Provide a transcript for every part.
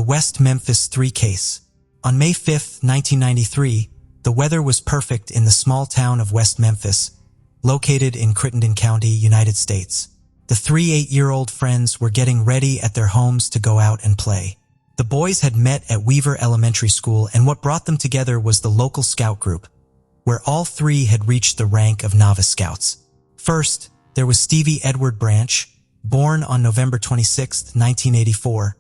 the West Memphis 3 case. On May 5, 1993, the weather was perfect in the small town of West Memphis, located in Clinton County, United States. The 3 8-year-old friends were getting ready at their homes to go out and play. The boys had met at Weaver Elementary School, and what brought them together was the local scout group, where all 3 had reached the rank of novice scouts. First, there was Stevie Edward Branch, born on November 26, 1984,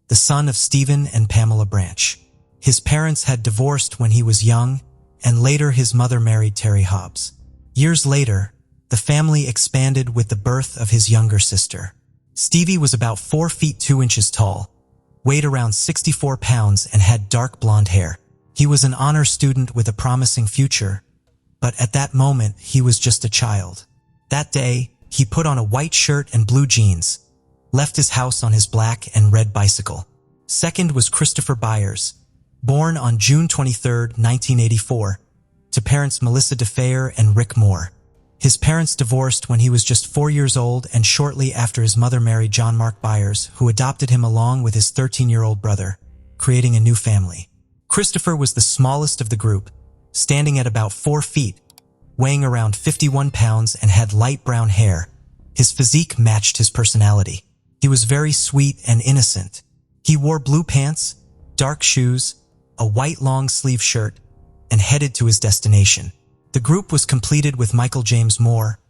the son of Stephen and Pamela Branch. His parents had divorced when he was young, and later his mother married Terry Hobbs. Years later, the family expanded with the birth of his younger sister. Stevie was about 4 feet 2 inches tall, weighed around 64 pounds, and had dark blonde hair. He was an honor student with a promising future, but at that moment, he was just a child. That day, he put on a white shirt and blue jeans, left his house on his black and red bicycle. Second was Christopher Byers, born on June 23, 1984, to parents Melissa DeFayer and Rick Moore. His parents divorced when he was just 4 years old, and shortly after his mother married John Mark Byers, who adopted him along with his 13-year-old brother, creating a new family. Christopher was the smallest of the group, standing at about 4 feet, weighing around 51 pounds, and had light brown hair. His physique matched his personality. He was very sweet and innocent. He wore blue pants, dark shoes, a white long-sleeve shirt, and headed to his destination. The group was completed with Michael James Moore,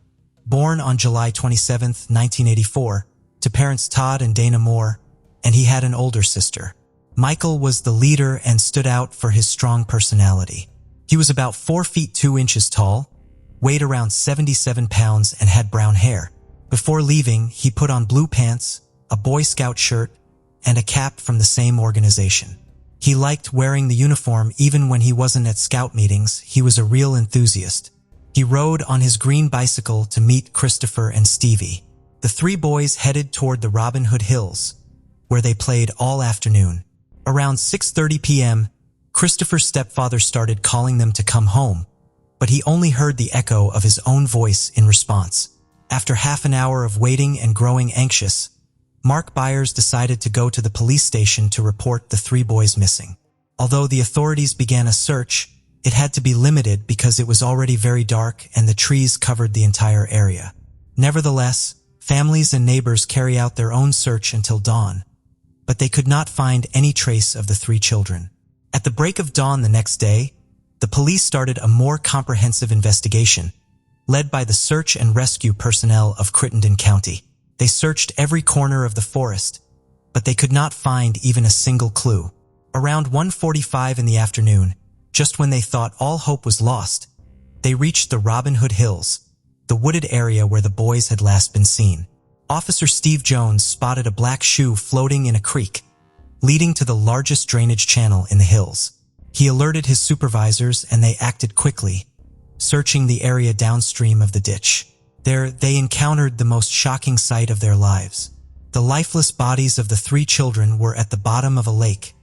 born on July 27, 1984, to parents Todd and Dana Moore, and he had an older sister. Michael was the leader and stood out for his strong personality. He was about 4 feet 2 inches tall, weighed around 77 pounds, and had brown hair. Before leaving, he put on blue pants, a Boy Scout shirt, and a cap from the same organization. He liked wearing the uniform even when he wasn't at scout meetings. He was a real enthusiast. He rode on his green bicycle to meet Christopher and Stevie. The 3 boys headed toward the Robin Hood Hills, where they played all afternoon. Around 6:30 p.m., Christopher's stepfather started calling them to come home, but he only heard the echo of his own voice in response. After half an hour of waiting and growing anxious, Mark Byers decided to go to the police station to report the 3 boys missing. Although the authorities began a search, it had to be limited because it was already very dark and the trees covered the entire area. Nevertheless, families and neighbors carried out their own search until dawn, but they could not find any trace of the 3 children. At the break of dawn the next day, the police started a more comprehensive investigation, led by the search and rescue personnel of Clinton County. They searched every corner of the forest, but they could not find even a single clue. Around 1:45 in the afternoon, just when they thought all hope was lost, they reached the Robin Hood Hills, the wooded area where the boys had last been seen. Officer Steve Jones spotted a black shoe floating in a creek, leading to the largest drainage channel in the hills. He alerted his supervisors and they acted quickly, searching the area downstream of the ditch. There, they encountered the most shocking sight of their lives. The lifeless bodies of the 3 children were at the bottom of a lake,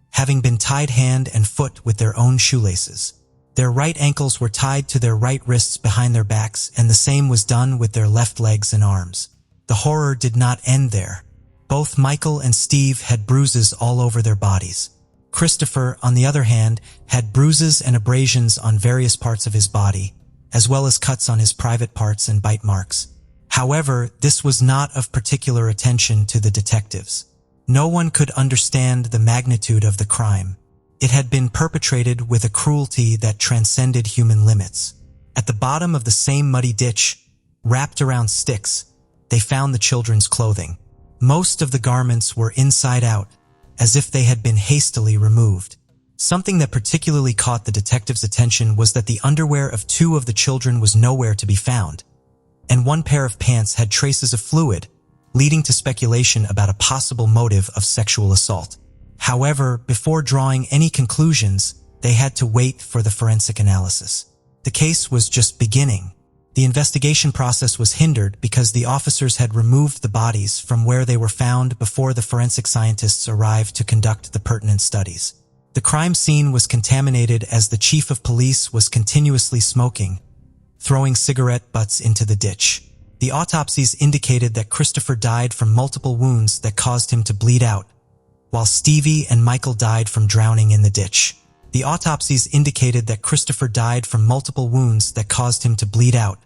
having been tied hand and foot with their own shoelaces. Their right ankles were tied to their right wrists behind their backs, and the same was done with their left legs and arms. The horror did not end there. Both Michael and Steve had bruises all over their bodies. Christopher, on the other hand, had bruises and abrasions on various parts of his body, as well as cuts on his private parts and bite marks. However, this was not of particular attention to the detectives. No one could understand the magnitude of the crime. It had been perpetrated with a cruelty that transcended human limits. At the bottom of the same muddy ditch, wrapped around sticks, they found the children's clothing. Most of the garments were inside out, as if they had been hastily removed. Something that particularly caught the detectives' attention was that the underwear of 2 of the children was nowhere to be found, and 1 pair of pants had traces of fluid, leading to speculation about a possible motive of sexual assault. However, before drawing any conclusions, they had to wait for the forensic analysis. The case was just beginning. The investigation process was hindered because the officers had removed the bodies from where they were found before the forensic scientists arrived to conduct the pertinent studies. The crime scene was contaminated as the chief of police was continuously smoking, throwing cigarette butts into the ditch. The autopsies indicated that Christopher died from multiple wounds that caused him to bleed out, while Stevie and Michael died from drowning in the ditch. The autopsies indicated that Christopher died from multiple wounds that caused him to bleed out,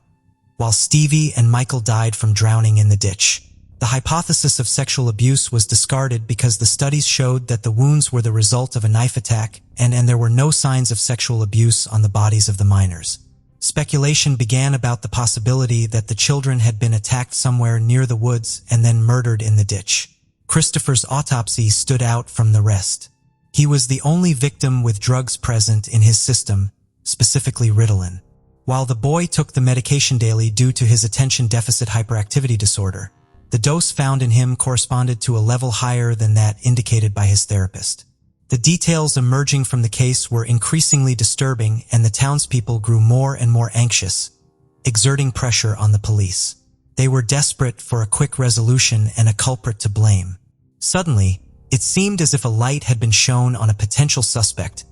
while Stevie and Michael died from drowning in the ditch. The hypothesis of sexual abuse was discarded because the studies showed that the wounds were the result of a knife attack and there were no signs of sexual abuse on the bodies of the minors. Speculation began about the possibility that the children had been attacked somewhere near the woods and then murdered in the ditch. Christopher's autopsy stood out from the rest. He was the only victim with drugs present in his system, specifically Ritalin. While the boy took the medication daily due to his attention deficit hyperactivity disorder, the dose found in him corresponded to a level higher than that indicated by his therapist. The details emerging from the case were increasingly disturbing, and the townspeople grew more and more anxious, exerting pressure on the police. They were desperate for a quick resolution and a culprit to blame. Suddenly, it seemed as if a light had been shone on a potential suspect,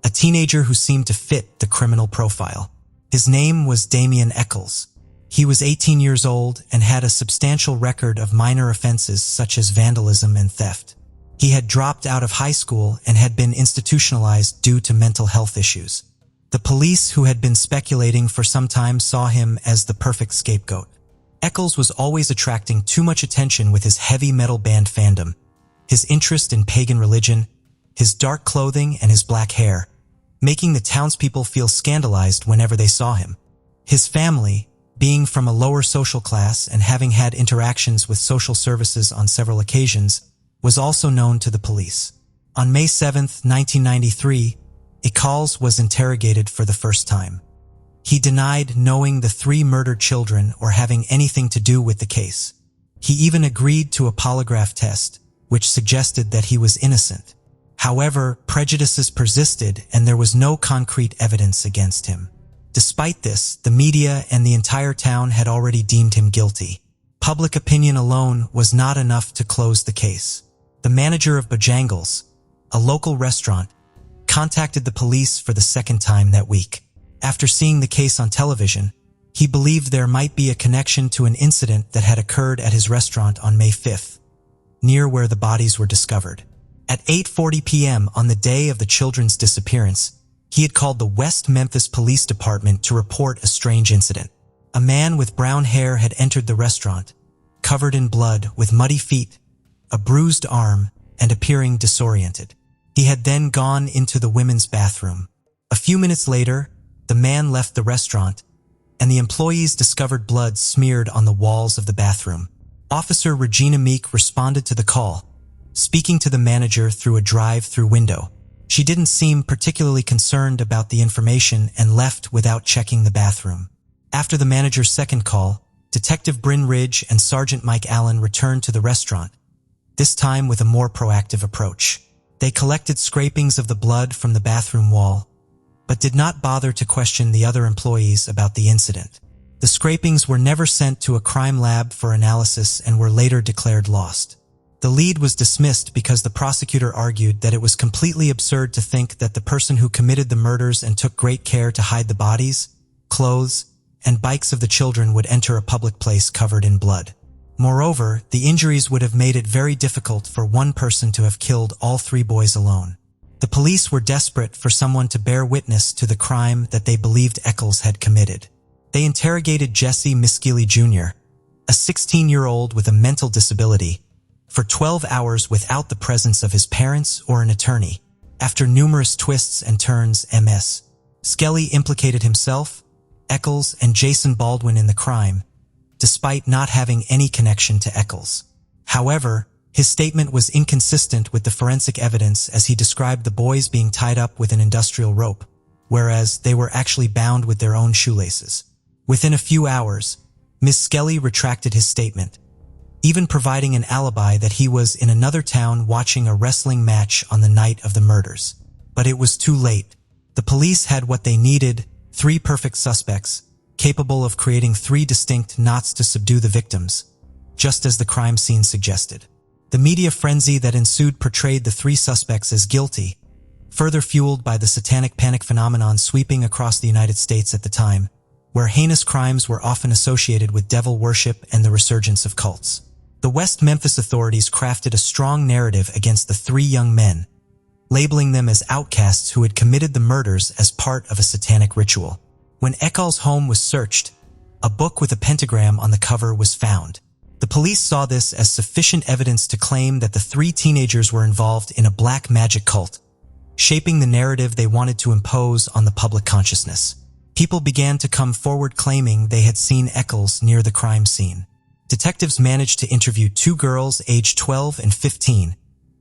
a teenager who seemed to fit the criminal profile. His name was Damien Eccles. He was 18 years old and had a substantial record of minor offenses such as vandalism and theft. He had dropped out of high school and had been institutionalized due to mental health issues. The police, who had been speculating for some time, saw him as the perfect scapegoat. Eccles was always attracting too much attention with his heavy metal band fandom, his interest in pagan religion, his dark clothing, and his black hair, making the townspeople feel scandalized whenever they saw him. His family, being from a lower social class and having had interactions with social services on several occasions, was also known to the police. On May 7, 1993, Eccles was interrogated for the first time. He denied knowing the 3 murdered children or having anything to do with the case. He even agreed to a polygraph test, which suggested that he was innocent. However, prejudices persisted and there was no concrete evidence against him. Despite this, the media and the entire town had already deemed him guilty. Public opinion alone was not enough to close the case. The manager of Bojangles, a local restaurant, contacted the police for the second time that week. After seeing the case on television, he believed there might be a connection to an incident that had occurred at his restaurant on May 5th, near where the bodies were discovered. At 8:40 p.m. on the day of the children's disappearance, he had called the West Memphis Police Department to report a strange incident. A man with brown hair had entered the restaurant, covered in blood, with muddy feet, a bruised arm, and appearing disoriented. He had then gone into the women's bathroom. A few minutes later, the man left the restaurant, and the employees discovered blood smeared on the walls of the bathroom. Officer Regina Meek responded to the call, speaking to the manager through a drive-through window. She didn't seem particularly concerned about the information and left without checking the bathroom. After the manager's second call, Detective Bryn Ridge and Sergeant Mike Allen returned to the restaurant, this time with a more proactive approach. They collected scrapings of the blood from the bathroom wall, but did not bother to question the other employees about the incident. The scrapings were never sent to a crime lab for analysis and were later declared lost. The lead was dismissed because the prosecutor argued that it was completely absurd to think that the person who committed the murders and took great care to hide the bodies, clothes, and bikes of the children would enter a public place covered in blood. Moreover, the injuries would have made it very difficult for one person to have killed all 3 boys alone. The police were desperate for someone to bear witness to the crime that they believed Eccles had committed. They interrogated Jesse Miskeely Jr., a 16-year-old with a mental disability, for 12 hours without the presence of his parents or an attorney. After numerous twists and turns, Ms. Skelly implicated himself, Eccles, and Jason Baldwin in the crime, despite not having any connection to Eccles. However, his statement was inconsistent with the forensic evidence, as he described the boys being tied up with an industrial rope, whereas they were actually bound with their own shoelaces. Within a few hours, Ms. Skelly retracted his statement, even providing an alibi that he was in another town watching a wrestling match on the night of the murders. But it was too late. The police had what they needed: 3 perfect suspects, capable of creating 3 distinct knots to subdue the victims, just as the crime scene suggested. The media frenzy that ensued portrayed the 3 suspects as guilty, further fueled by the satanic panic phenomenon sweeping across the United States at the time, where heinous crimes were often associated with devil worship and the resurgence of cults. The West Memphis authorities crafted a strong narrative against the three young men, labeling them as outcasts who had committed the murders as part of a satanic ritual. When Eccles' home was searched, a book with a pentagram on the cover was found. The police saw this as sufficient evidence to claim that the three teenagers were involved in a black magic cult, shaping the narrative they wanted to impose on the public consciousness. People began to come forward claiming they had seen Eccles near the crime scene. Detectives managed to interview two girls aged 12 and 15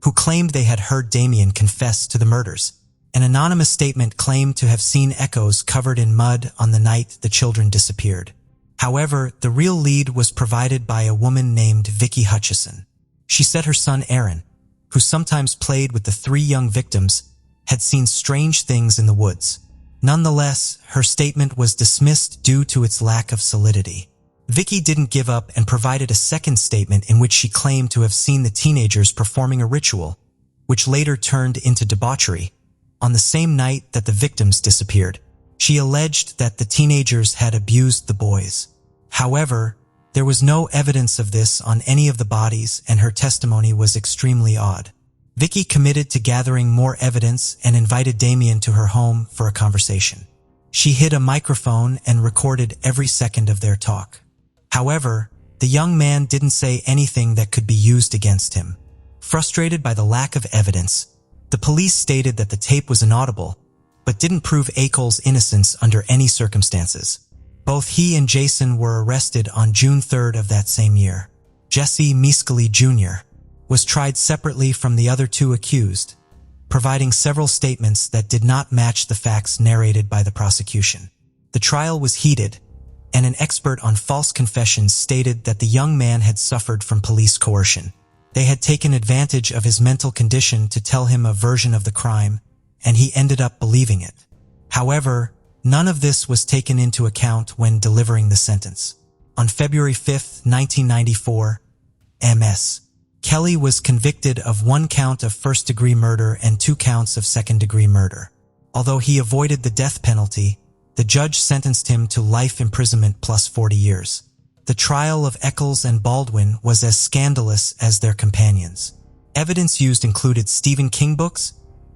who claimed they had heard Damien confess to the murders. An anonymous statement claimed to have seen Eccles covered in mud on the night the children disappeared. However, the real lead was provided by a woman named Vicky Hutchison. She said her son Aaron, who sometimes played with the three young victims, had seen strange things in the woods. Nonetheless, her statement was dismissed due to its lack of solidity. Vicky didn't give up and provided a second statement in which she claimed to have seen the teenagers performing a ritual, which later turned into debauchery, on the same night that the victims disappeared. She alleged that the teenagers had abused the boys. However, there was no evidence of this on any of the bodies, and her testimony was extremely odd. Vicky committed to gathering more evidence and invited Damien to her home for a conversation. She hid a microphone and recorded every second of their talk. However, the young man didn't say anything that could be used against him. Frustrated by the lack of evidence, the police stated that the tape was inaudible, but didn't prove Eccles' innocence under any circumstances. Both he and Jason were arrested on June 3rd of that same year. Jesse Miscali Jr. was tried separately from the other two accused, providing several statements that did not match the facts narrated by the prosecution. The trial was heated, and an expert on false confessions stated that the young man had suffered from police coercion. They had taken advantage of his mental condition to tell him a version of the crime, and he ended up believing it. However, none of this was taken into account when delivering the sentence. On February 5, 1994, Ms. Kelly was convicted of 1 count of first-degree murder and 2 counts of second-degree murder. Although he avoided the death penalty, the judge sentenced him to life imprisonment plus 40 years. The trial of Eccles and Baldwin was as scandalous as their companions. Evidence used included Stephen King books,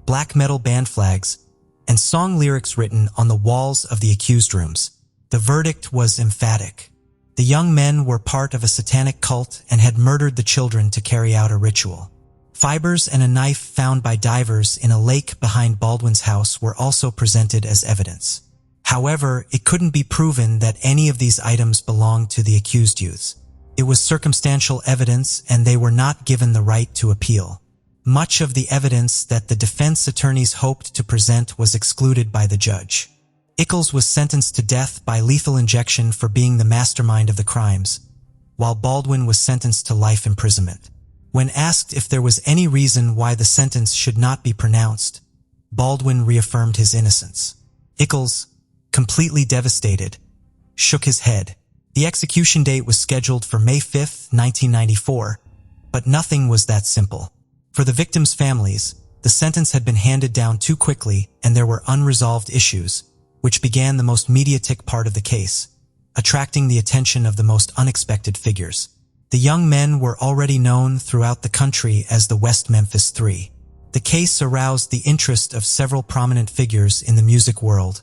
black metal band flags, and song lyrics written on the walls of the accused rooms. The verdict was emphatic. The young men were part of a satanic cult and had murdered the children to carry out a ritual. Fibers and a knife found by divers in a lake behind Baldwin's house were also presented as evidence. However, it couldn't be proven that any of these items belonged to the accused youths. It was circumstantial evidence, and they were not given the right to appeal. Much of the evidence that the defense attorneys hoped to present was excluded by the judge. Eccles was sentenced to death by lethal injection for being the mastermind of the crimes, while Baldwin was sentenced to life imprisonment. When asked if there was any reason why the sentence should not be pronounced, Baldwin reaffirmed his innocence. Eccles, completely devastated, shook his head. The execution date was scheduled for May 5, 1994, but nothing was that simple. For the victims' families, the sentence had been handed down too quickly, and there were unresolved issues, which began the most mediatic part of the case, attracting the attention of the most unexpected figures. The young men were already known throughout the country as the West Memphis Three. The case aroused the interest of several prominent figures in the music world,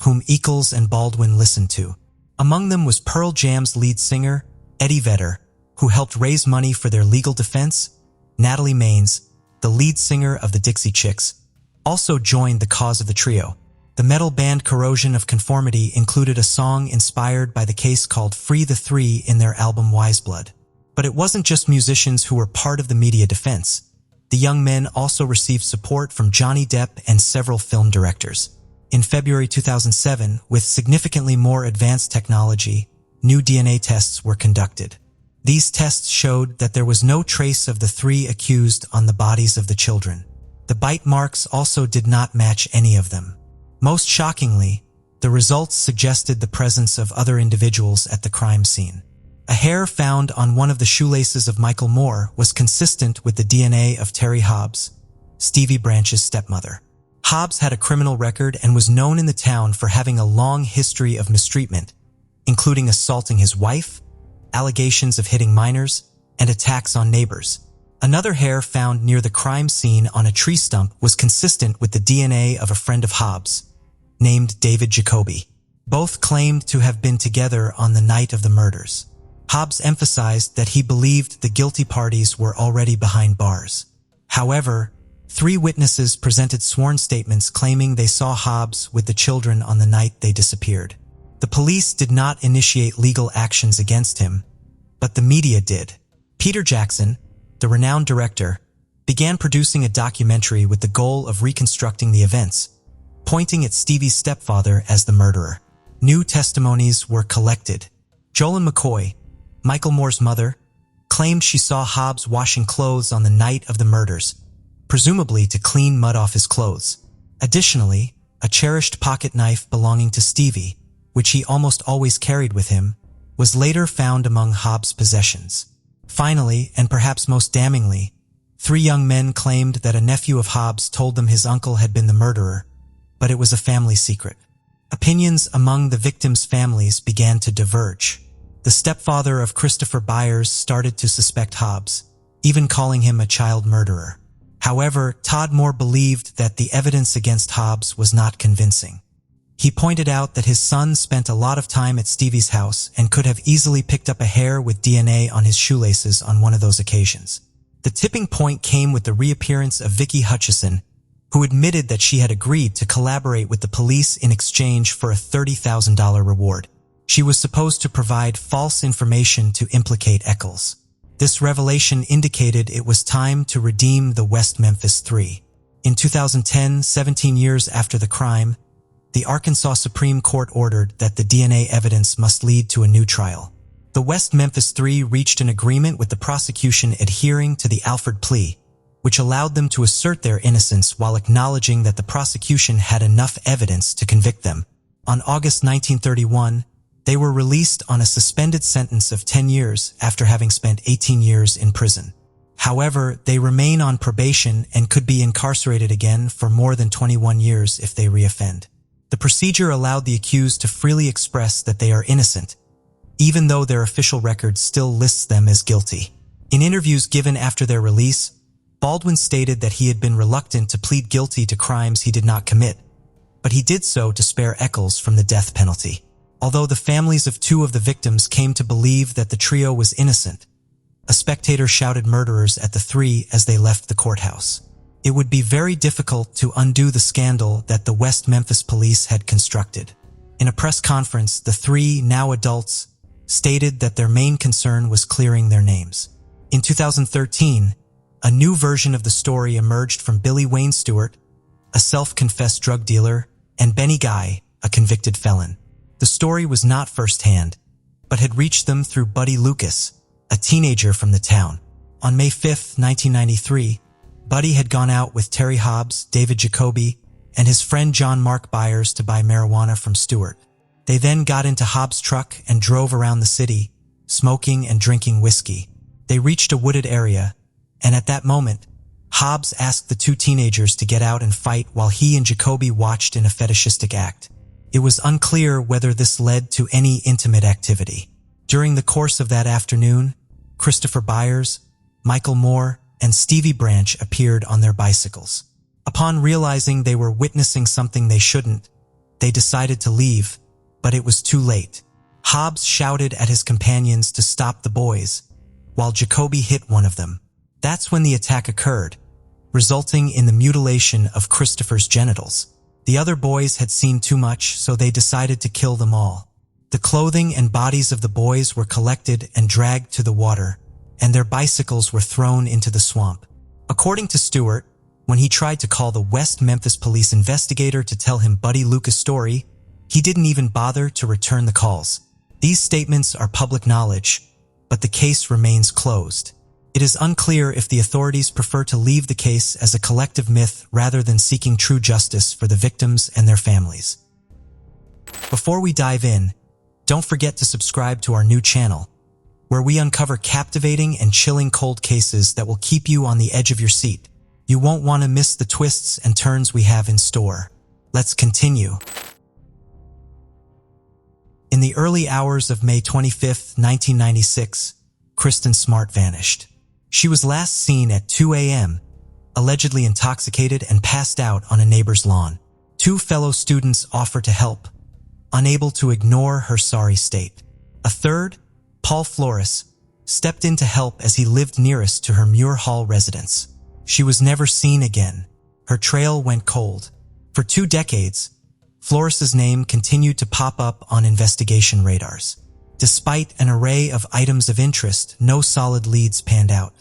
whom Eccles and Baldwin listened to. Among them was Pearl Jam's lead singer, Eddie Vedder, who helped raise money for their legal defense. Natalie Maines, the lead singer of the Dixie Chicks, also joined the cause of the trio. The metal band Corrosion of Conformity included a song inspired by the case called Free the Three in their album Wise Blood. But it wasn't just musicians who were part of the media defense. The young men also received support from Johnny Depp and several film directors. In February 2007, with significantly more advanced technology, new DNA tests were conducted. These tests showed that there was no trace of the three accused on the bodies of the children. The bite marks also did not match any of them. Most shockingly, the results suggested the presence of other individuals at the crime scene. A hair found on one of the shoelaces of Michael Moore was consistent with the DNA of Terry Hobbs, Stevie Branch's stepmother. Hobbs had a criminal record and was known in the town for having a long history of mistreatment, including assaulting his wife, allegations of hitting minors, and attacks on neighbors. Another hair found near the crime scene on a tree stump was consistent with the DNA of a friend of Hobbs, named David Jacoby. Both claimed to have been together on the night of the murders. Hobbs emphasized that he believed the guilty parties were already behind bars. However, 3 witnesses presented sworn statements claiming they saw Hobbs with the children on the night they disappeared. The police did not initiate legal actions against him, but the media did. Peter Jackson, the renowned director, began producing a documentary with the goal of reconstructing the events, pointing at Stevie's stepfather as the murderer. New testimonies were collected. Llywellyn McCoy, Michael Moore's mother, claimed she saw Hobbs washing clothes on the night of the murders, presumably to clean mud off his clothes. Additionally, a cherished pocket knife belonging to Stevie, which he almost always carried with him, was later found among Hobbs' possessions. Finally, and perhaps most damningly, 3 young men claimed that a nephew of Hobbs told them his uncle had been the murderer, but it was a family secret. Opinions among the victims' families began to diverge. The stepfather of Christopher Byers started to suspect Hobbs, even calling him a child murderer. However, Todd Moore believed that the evidence against Hobbs was not convincing. He pointed out that his son spent a lot of time at Stevie's house and could have easily picked up a hair with DNA on his shoelaces on one of those occasions. The tipping point came with the reappearance of Vicky Hutchison, who admitted that she had agreed to collaborate with the police in exchange for a $30,000 reward. She was supposed to provide false information to implicate Eccles. This revelation indicated it was time to redeem the West Memphis 3. In 2010, 17 years after the crime, the Arkansas Supreme Court ordered that the DNA evidence must lead to a new trial. The West Memphis 3 reached an agreement with the prosecution adhering to the Alford plea, which allowed them to assert their innocence while acknowledging that the prosecution had enough evidence to convict them. On August 1931, they were released on a suspended sentence of 10 years after having spent 18 years in prison. However, they remain on probation and could be incarcerated again for more than 21 years if they reoffend. The procedure allowed the accused to freely express that they are innocent, even though their official record still lists them as guilty. In interviews given after their release, Baldwin stated that he had been reluctant to plead guilty to crimes he did not commit, but he did so to spare Eccles from the death penalty. Although the families of 2 of the victims came to believe that the trio was innocent, a spectator shouted murderers at the 3 as they left the courthouse. It would be very difficult to undo the scandal that the West Memphis police had constructed. In a press conference, the 3, now adults, stated that their main concern was clearing their names. In 2013, a new version of the story emerged from Billy Wayne Stewart, a self-confessed drug dealer, and Benny Guy, a convicted felon. The story was not firsthand, but had reached them through Buddy Lucas, a teenager from the town. On May 5, 1993, Buddy had gone out with Terry Hobbs, David Jacoby, and his friend John Mark Byers to buy marijuana from Stewart. They then got into Hobbs' truck and drove around the city, smoking and drinking whiskey. They reached a wooded area, and at that moment, Hobbs asked the 2 teenagers to get out and fight while he and Jacoby watched in a fetishistic act. It was unclear whether this led to any intimate activity. During the course of that afternoon, Christopher Byers, Michael Moore, and Stevie Branch appeared on their bicycles. Upon realizing they were witnessing something they shouldn't, they decided to leave, but it was too late. Hobbs shouted at his companions to stop the boys, while Jacoby hit one of them. That's when the attack occurred, resulting in the mutilation of Christopher's genitals. The other boys had seen too much, so they decided to kill them all. The clothing and bodies of the boys were collected and dragged to the water, and their bicycles were thrown into the swamp. According to Stewart, when he tried to call the West Memphis police investigator to tell him Buddy Lucas' story, he didn't even bother to return the calls. These statements are public knowledge, but the case remains closed. It is unclear if the authorities prefer to leave the case as a collective myth rather than seeking true justice for the victims and their families. Before we dive in, don't forget to subscribe to our new channel, where we uncover captivating and chilling cold cases that will keep you on the edge of your seat. You won't want to miss the twists and turns we have in store. Let's continue. In the early hours of May 25, 1996, Kristen Smart vanished. She was last seen at 2 a.m., allegedly intoxicated and passed out on a neighbor's lawn. 2 fellow students offered to help, unable to ignore her sorry state. A third, Paul Flores, stepped in to help as he lived nearest to her Muir Hall residence. She was never seen again. Her trail went cold. For 2 decades, Flores's name continued to pop up on investigation radars. Despite an array of items of interest, no solid leads panned out.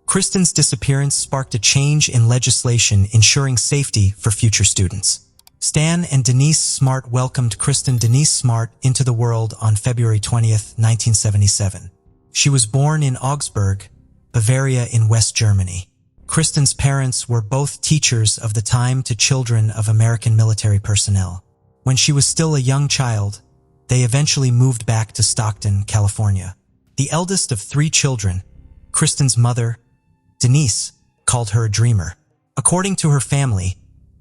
Kristen's disappearance sparked a change in legislation ensuring safety for future students. Stan and Denise Smart welcomed Kristen Denise Smart into the world on February 20th, 1977. She was born in Augsburg, Bavaria in West Germany. Kristen's parents were both teachers of the time to children of American military personnel. When she was still a young child, they eventually moved back to Stockton, California. The eldest of 3 children, Kristen's mother, Denise, called her a dreamer. According to her family,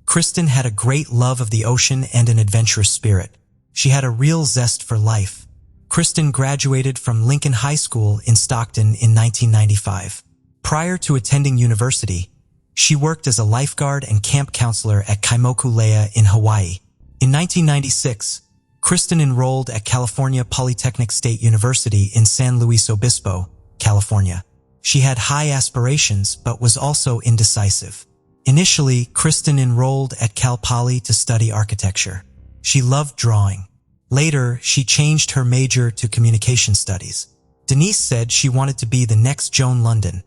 Kristen had a great love of the ocean and an adventurous spirit. She had a real zest for life. Kristen graduated from Lincoln High School in Stockton in 1995. Prior to attending university, she worked as a lifeguard and camp counselor at Kaimokulea in Hawaii. In 1996, Kristen enrolled at California Polytechnic State University in San Luis Obispo, California. She had high aspirations but was also indecisive. Initially, Kristen enrolled at Cal Poly to study architecture. She loved drawing. Later, she changed her major to communication studies. Denise said she wanted to be the next Joan London,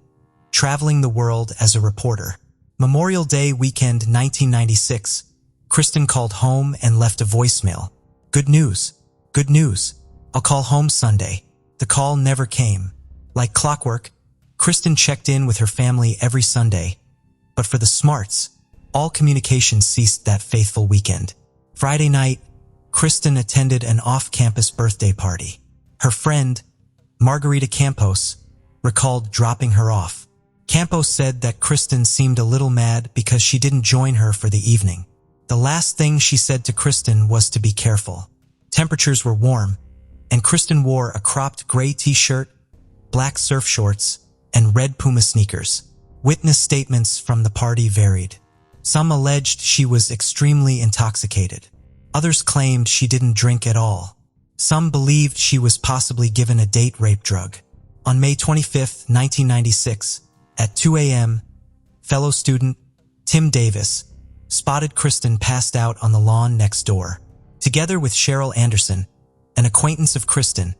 traveling the world as a reporter. Memorial Day weekend 1996, Kristen called home and left a voicemail. Good news. Good news. I'll call home Sunday. The call never came. Like clockwork, Kristen checked in with her family every Sunday. But for the Smarts, all communication ceased that faithful weekend. Friday night, Kristen attended an off-campus birthday party. Her friend, Margarita Campos, recalled dropping her off. Campos said that Kristen seemed a little mad because she didn't join her for the evening. The last thing she said to Kristen was to be careful. Temperatures were warm, and Kristen wore a cropped gray t-shirt, black surf shorts, and red Puma sneakers. Witness statements from the party varied. Some alleged she was extremely intoxicated. Others claimed she didn't drink at all. Some believed she was possibly given a date rape drug. On May 25, 1996, at 2 a.m., fellow student Tim Davis spotted Kristen passed out on the lawn next door. Together with Cheryl Anderson, an acquaintance of Kristen,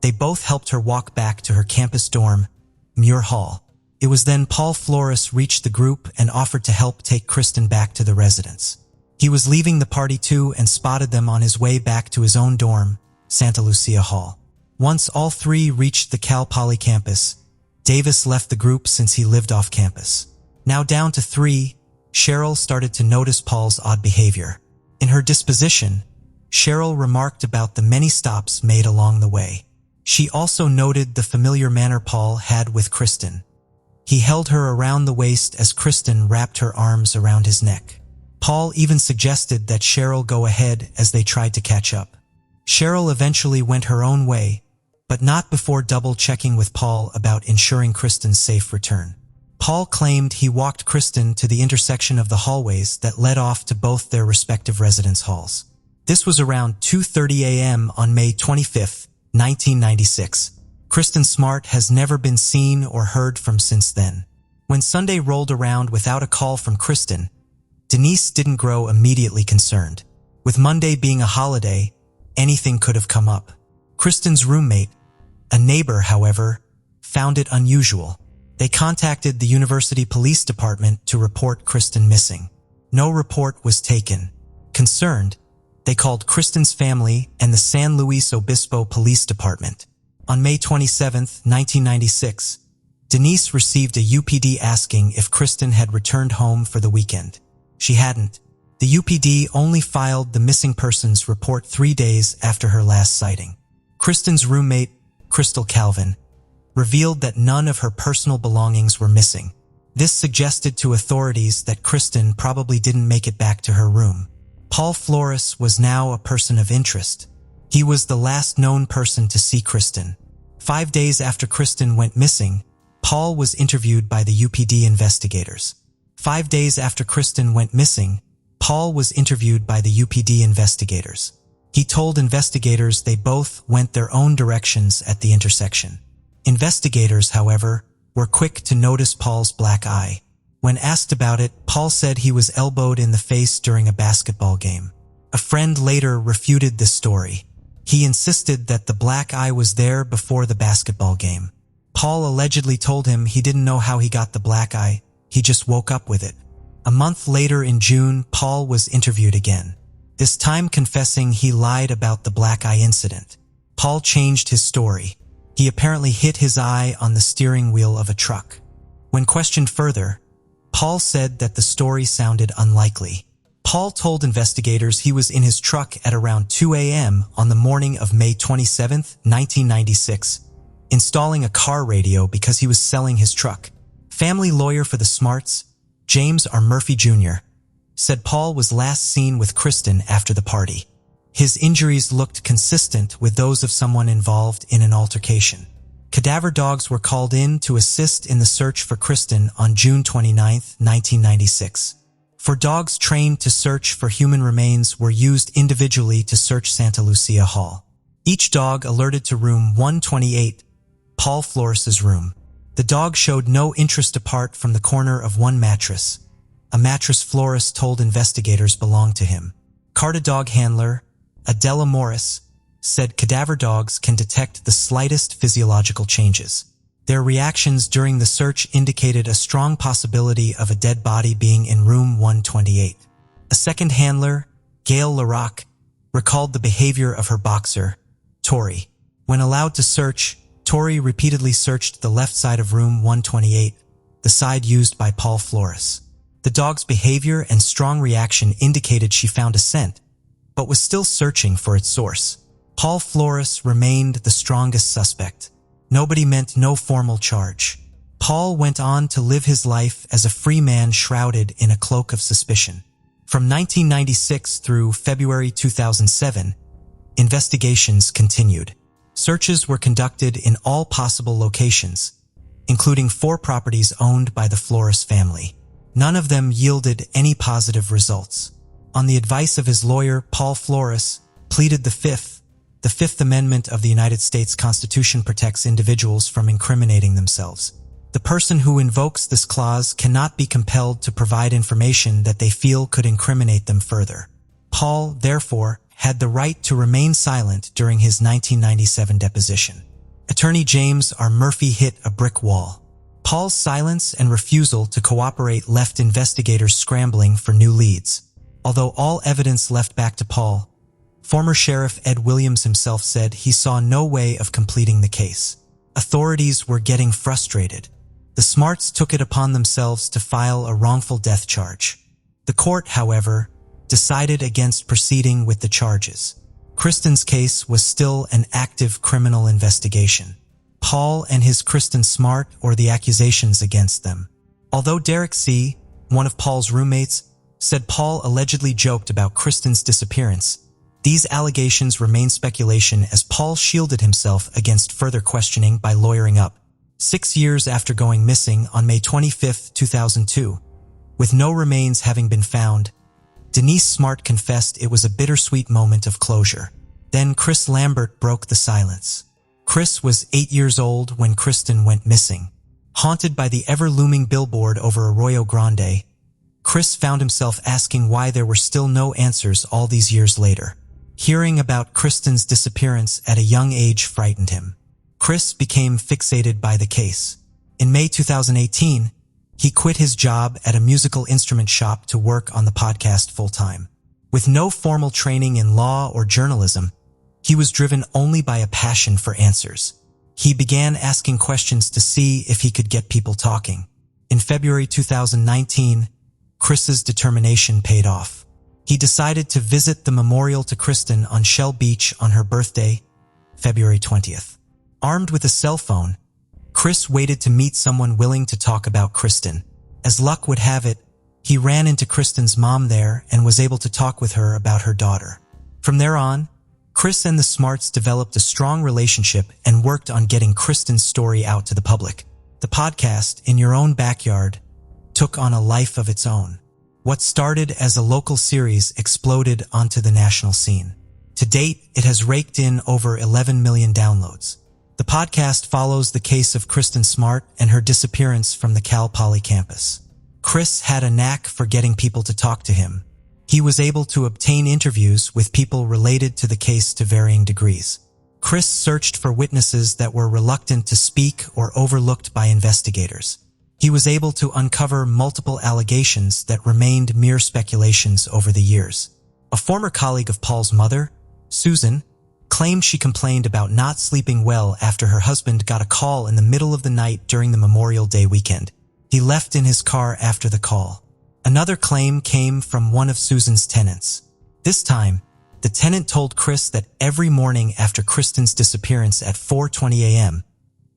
they both helped her walk back to her campus dorm, Muir Hall. It was then Paul Flores reached the group and offered to help take Kristen back to the residence. He was leaving the party too and spotted them on his way back to his own dorm, Santa Lucia Hall. Once all 3 reached the Cal Poly campus, Davis left the group since he lived off campus. Now down to 3, Cheryl started to notice Paul's odd behavior. In her disposition, Cheryl remarked about the many stops made along the way. She also noted the familiar manner Paul had with Kristen. He held her around the waist as Kristen wrapped her arms around his neck. Paul even suggested that Cheryl go ahead as they tried to catch up. Cheryl eventually went her own way, but not before double-checking with Paul about ensuring Kristen's safe return. Paul claimed he walked Kristen to the intersection of the hallways that led off to both their respective residence halls. This was around 2:30 a.m. on May 25, 1996. Kristen Smart has never been seen or heard from since then. When Sunday rolled around without a call from Kristen, Denise didn't grow immediately concerned. With Monday being a holiday, anything could have come up. Kristen's roommate, a neighbor, however, found it unusual. They contacted the university police department to report Kristen missing. No report was taken. Concerned, they called Kristen's family and the San Luis Obispo Police Department. On May 27, 1996, Denise received a UPD asking if Kristen had returned home for the weekend. She hadn't. The UPD only filed the missing persons report 3 days after her last sighting. Kristen's roommate, Crystal Calvin, revealed that none of her personal belongings were missing. This suggested to authorities that Kristen probably didn't make it back to her room. Paul Flores was now a person of interest. He was the last known person to see Kristen. 5 days after Kristen went missing, Paul was interviewed by the UPD investigators. 5 days after Kristen went missing, Paul was interviewed by the UPD investigators. He told investigators they both went their own directions at the intersection. Investigators, however, were quick to notice Paul's black eye. When asked about it, Paul said he was elbowed in the face during a basketball game. A friend later refuted this story. He insisted that the black eye was there before the basketball game. Paul allegedly told him he didn't know how he got the black eye, he just woke up with it. A month later in June, Paul was interviewed again, this time confessing he lied about the black eye incident. Paul changed his story. He apparently hit his eye on the steering wheel of a truck. When questioned further, Paul said that the story sounded unlikely. Paul told investigators he was in his truck at around 2 a.m. on the morning of May 27, 1996, installing a car radio because he was selling his truck. Family lawyer for the Smarts, James R. Murphy Jr., said Paul was last seen with Kristen after the party. His injuries looked consistent with those of someone involved in an altercation. Cadaver dogs were called in to assist in the search for Kristen on June 29, 1996. For dogs trained to search for human remains were used individually to search Santa Lucia Hall. Each dog alerted to room 128, Paul Flores's room. The dog showed no interest apart from the corner of one mattress, a mattress Flores told investigators belonged to him. Carta dog handler, Adela Morris, said cadaver dogs can detect the slightest physiological changes. Their reactions during the search indicated a strong possibility of a dead body being in room 128. A second handler, Gail LaRock, recalled the behavior of her boxer, Tori. When allowed to search, Tori repeatedly searched the left side of room 128, the side used by Paul Flores. The dog's behavior and strong reaction indicated she found a scent, but was still searching for its source. Paul Flores remained the strongest suspect. Nobody meant no formal charge. Paul went on to live his life as a free man shrouded in a cloak of suspicion. From 1996 through February 2007, investigations continued. Searches were conducted in all possible locations, including 4 properties owned by the Flores family. None of them yielded any positive results. On the advice of his lawyer, Paul Flores pleaded the Fifth Amendment of the United States Constitution protects individuals from incriminating themselves. The person who invokes this clause cannot be compelled to provide information that they feel could incriminate them further. Paul, therefore, had the right to remain silent during his 1997 deposition. Attorney James R. Murphy hit a brick wall. Paul's silence and refusal to cooperate left investigators scrambling for new leads. Although all evidence left back to Paul, former Sheriff Ed Williams himself said he saw no way of completing the case. Authorities were getting frustrated. The Smarts took it upon themselves to file a wrongful death charge. The court, however, decided against proceeding with the charges. Kristen's case was still an active criminal investigation. Paul and his Kristen Smart or the accusations against them. Although Derek C., one of Paul's roommates, said Paul allegedly joked about Kristen's disappearance, these allegations remain speculation as Paul shielded himself against further questioning by lawyering up. 6 years after going missing on May 25, 2002, with no remains having been found, Denise Smart confessed it was a bittersweet moment of closure. Then Chris Lambert broke the silence. Chris was 8 years old when Kristen went missing. Haunted by the ever-looming billboard over Arroyo Grande, Chris found himself asking why there were still no answers all these years later. Hearing about Kristen's disappearance at a young age frightened him. Chris became fixated by the case. In May 2018, he quit his job at a musical instrument shop to work on the podcast full-time. With no formal training in law or journalism, he was driven only by a passion for answers. He began asking questions to see if he could get people talking. In February 2019, Chris's determination paid off. He decided to visit the memorial to Kristen on Shell Beach on her birthday, February 20th. Armed with a cell phone, Chris waited to meet someone willing to talk about Kristen. As luck would have it, he ran into Kristen's mom there and was able to talk with her about her daughter. From there on, Chris and the Smarts developed a strong relationship and worked on getting Kristen's story out to the public. The podcast, In Your Own Backyard, took on a life of its own. What started as a local series exploded onto the national scene. To date, it has raked in over 11 million downloads. The podcast follows the case of Kristen Smart and her disappearance from the Cal Poly campus. Chris had a knack for getting people to talk to him. He was able to obtain interviews with people related to the case to varying degrees. Chris searched for witnesses that were reluctant to speak or overlooked by investigators. He was able to uncover multiple allegations that remained mere speculations over the years. A former colleague of Paul's mother, Susan, claimed she complained about not sleeping well after her husband got a call in the middle of the night during the Memorial Day weekend. He left in his car after the call. Another claim came from one of Susan's tenants. This time, the tenant told Chris that every morning after Kristen's disappearance at 4:20 a.m.,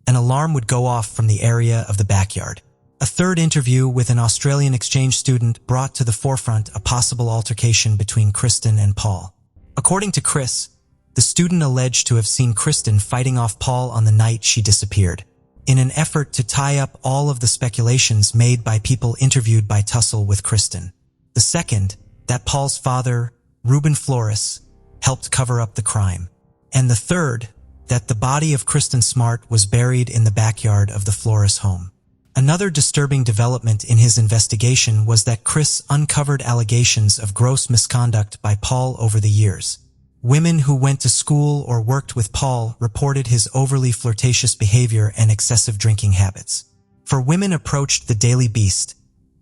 an alarm would go off from the area of the backyard. A third interview with an Australian exchange student brought to the forefront a possible altercation between Kristen and Paul. According to Chris, the student alleged to have seen Kristen fighting off Paul on the night she disappeared. In an effort to tie up all of the speculations made by people interviewed by Tussle with Kristen. The second, that Paul's father, Ruben Flores, helped cover up the crime. And the third, that the body of Kristen Smart was buried in the backyard of the Flores home. Another disturbing development in his investigation was that Chris uncovered allegations of gross misconduct by Paul over the years. Women who went to school or worked with Paul reported his overly flirtatious behavior and excessive drinking habits. For women approached the Daily Beast,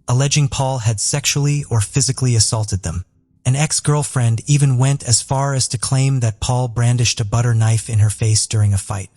alleging Paul had sexually or physically assaulted them. An ex-girlfriend even went as far as to claim that Paul brandished a butter knife in her face during a fight.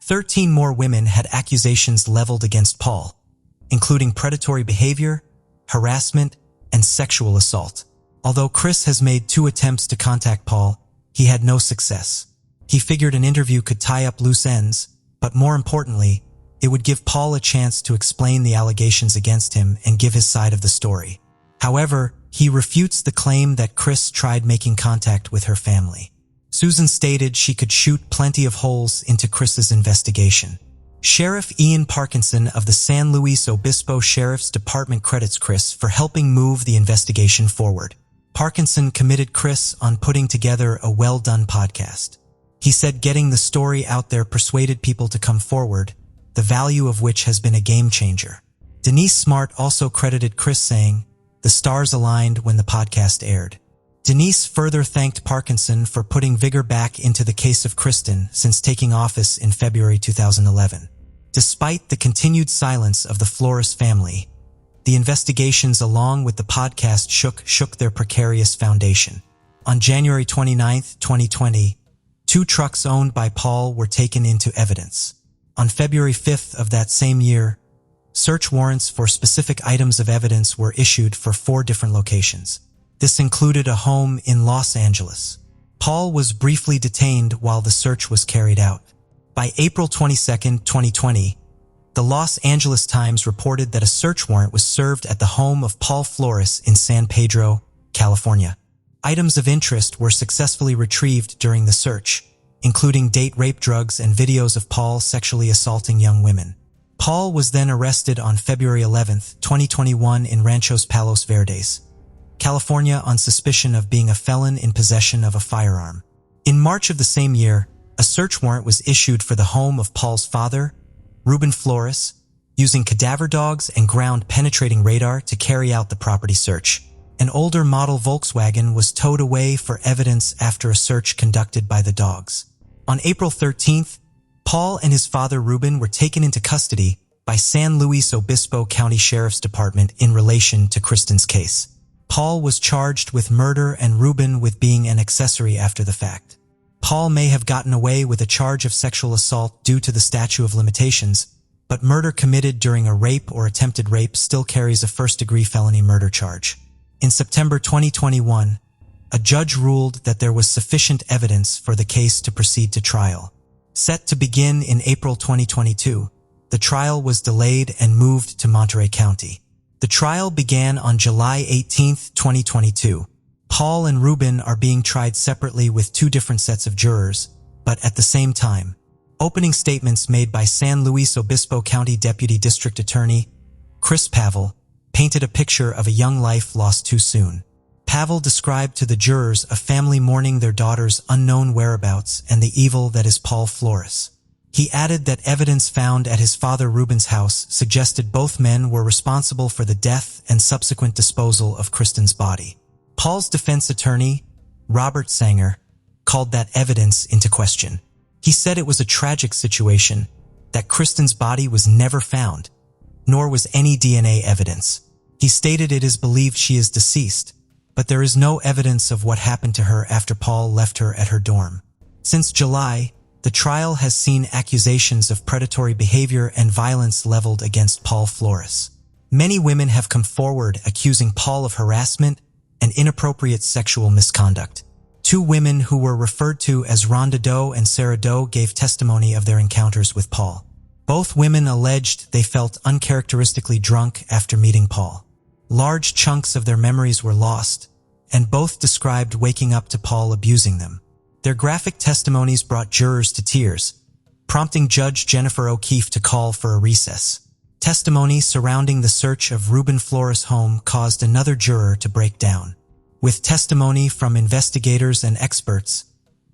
13 more women had accusations leveled against Paul, including predatory behavior, harassment, and sexual assault. Although Chris has made 2 attempts to contact Paul, he had no success. He figured an interview could tie up loose ends, but more importantly, it would give Paul a chance to explain the allegations against him and give his side of the story. However, he refutes the claim that Chris tried making contact with her family. Susan stated she could shoot plenty of holes into Chris's investigation. Sheriff Ian Parkinson of the San Luis Obispo Sheriff's Department credits Chris for helping move the investigation forward. Parkinson commended Chris on putting together a well-done podcast. He said getting the story out there persuaded people to come forward, the value of which has been a game changer. Denise Smart also credited Chris saying, "The stars aligned when the podcast aired." Denise further thanked Parkinson for putting vigor back into the case of Kristen since taking office in February 2011. Despite the continued silence of the Flores family, the investigations along with the podcast shook their precarious foundation. On January 29, 2020, 2 trucks owned by Paul were taken into evidence. On February 5th of that same year, search warrants for specific items of evidence were issued for 4 different locations. This included a home in Los Angeles. Paul was briefly detained while the search was carried out. By April 22, 2020, the Los Angeles Times reported that a search warrant was served at the home of Paul Flores in San Pedro, California. Items of interest were successfully retrieved during the search, including date rape drugs and videos of Paul sexually assaulting young women. Paul was then arrested on February 11, 2021 in Ranchos Palos Verdes, California on suspicion of being a felon in possession of a firearm. In March of the same year, a search warrant was issued for the home of Paul's father, Ruben Flores, using cadaver dogs and ground-penetrating radar to carry out the property search. An older model Volkswagen was towed away for evidence after a search conducted by the dogs. On April 13th, Paul and his father Ruben were taken into custody by San Luis Obispo County Sheriff's Department in relation to Kristen's case. Paul was charged with murder and Ruben with being an accessory after the fact. Paul may have gotten away with a charge of sexual assault due to the statute of limitations, but murder committed during a rape or attempted rape still carries a first-degree felony murder charge. In September 2021, a judge ruled that there was sufficient evidence for the case to proceed to trial. Set to begin in April 2022, the trial was delayed and moved to Monterey County. The trial began on July 18, 2022. Paul and Ruben are being tried separately with two different sets of jurors, but at the same time. Opening statements made by San Luis Obispo County Deputy District Attorney Chris Pavel painted a picture of a young life lost too soon. Pavel described to the jurors a family mourning their daughter's unknown whereabouts and the evil that is Paul Flores. He added that evidence found at his father Ruben's house suggested both men were responsible for the death and subsequent disposal of Kristen's body. Paul's defense attorney, Robert Sanger, called that evidence into question. He said it was a tragic situation, that Kristen's body was never found, nor was any DNA evidence. He stated it is believed she is deceased, but there is no evidence of what happened to her after Paul left her at her dorm. Since July, the trial has seen accusations of predatory behavior and violence leveled against Paul Flores. Many women have come forward accusing Paul of harassment and inappropriate sexual misconduct. Two women who were referred to as Rhonda Doe and Sarah Doe gave testimony of their encounters with Paul. Both women alleged they felt uncharacteristically drunk after meeting Paul. Large chunks of their memories were lost, and both described waking up to Paul abusing them. Their graphic testimonies brought jurors to tears, prompting Judge Jennifer O'Keefe to call for a recess. Testimony surrounding the search of Ruben Flores' home caused another juror to break down. With testimony from investigators and experts,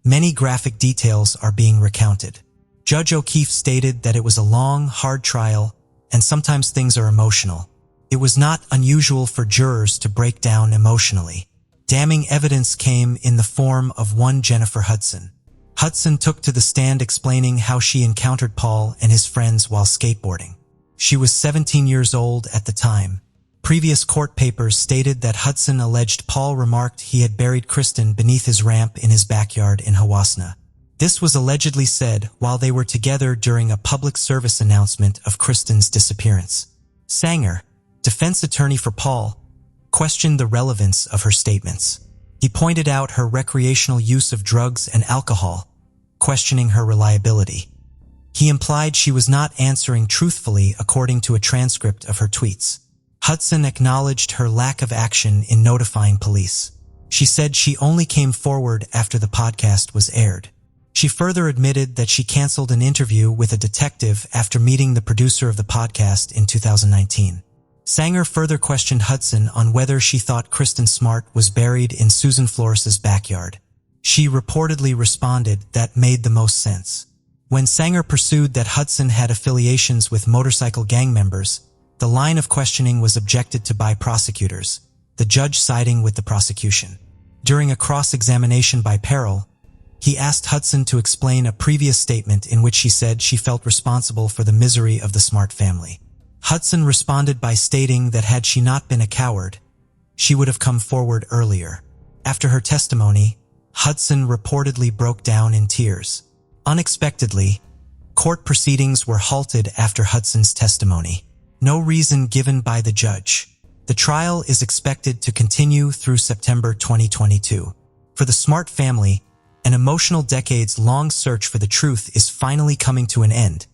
many graphic details are being recounted. Judge O'Keefe stated that it was a long, hard trial, and sometimes things are emotional. It was not unusual for jurors to break down emotionally. Damning evidence came in the form of one Jennifer Hudson. Hudson took to the stand explaining how she encountered Paul and his friends while skateboarding. She was 17 years old at the time. Previous court papers stated that Hudson alleged Paul remarked he had buried Kristen beneath his ramp in his backyard in Hawasna. This was allegedly said while they were together during a public service announcement of Kristen's disappearance. Sanger, defense attorney for Paul, questioned the relevance of her statements. He pointed out her recreational use of drugs and alcohol, questioning her reliability. He implied she was not answering truthfully according to a transcript of her tweets. Hudson acknowledged her lack of action in notifying police. She said she only came forward after the podcast was aired. She further admitted that she canceled an interview with a detective after meeting the producer of the podcast in 2019. Sanger further questioned Hudson on whether she thought Kristen Smart was buried in Susan Flores's backyard. She reportedly responded that made the most sense. When Sanger pursued that Hudson had affiliations with motorcycle gang members, the line of questioning was objected to by prosecutors, the judge siding with the prosecution. During a cross-examination by Perel, he asked Hudson to explain a previous statement in which she said she felt responsible for the misery of the Smart family. Hudson responded by stating that had she not been a coward, she would have come forward earlier. After her testimony, Hudson reportedly broke down in tears. Unexpectedly, court proceedings were halted after Hudson's testimony. No reason given by the judge. The trial is expected to continue through September 2022. For the Smart family, an emotional decades-long search for the truth is finally coming to an end,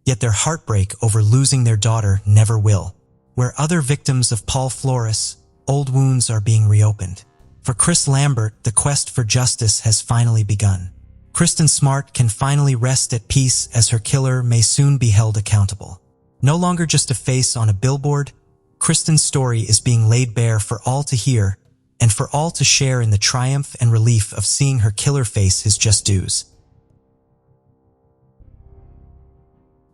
yet their heartbreak over losing their daughter never will. Where other victims of Paul Flores, old wounds are being reopened. For Chris Lambert, the quest for justice has finally begun. Kristen Smart can finally rest at peace as her killer may soon be held accountable. No longer just a face on a billboard, Kristen's story is being laid bare for all to hear and for all to share in the triumph and relief of seeing her killer face his just dues.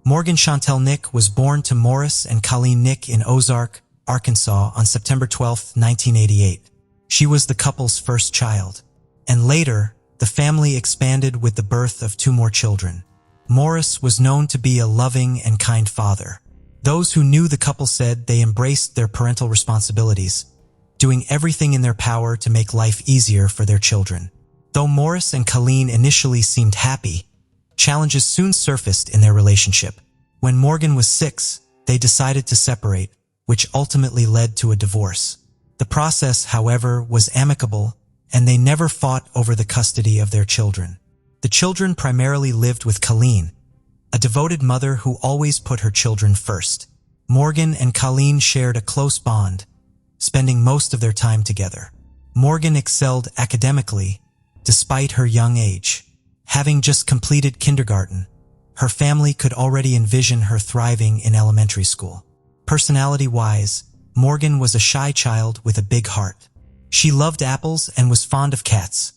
Morgan Chantel Nick was born to Morris and Colleen Nick in Ozark, Arkansas on September 12, 1988. She was the couple's first child, and later, the family expanded with the birth of two more children. Morris was known to be a loving and kind father. Those who knew the couple said they embraced their parental responsibilities, doing everything in their power to make life easier for their children. Though Morris and Colleen initially seemed happy, challenges soon surfaced in their relationship. When Morgan was 6, they decided to separate, which ultimately led to a divorce. The process, however, was amicable, and they never fought over the custody of their children. The children primarily lived with Colleen, a devoted mother who always put her children first. Morgan and Colleen shared a close bond, spending most of their time together. Morgan excelled academically, despite her young age. Having just completed kindergarten, her family could already envision her thriving in elementary school. Personality-wise, Morgan was a shy child with a big heart. She loved apples and was fond of cats,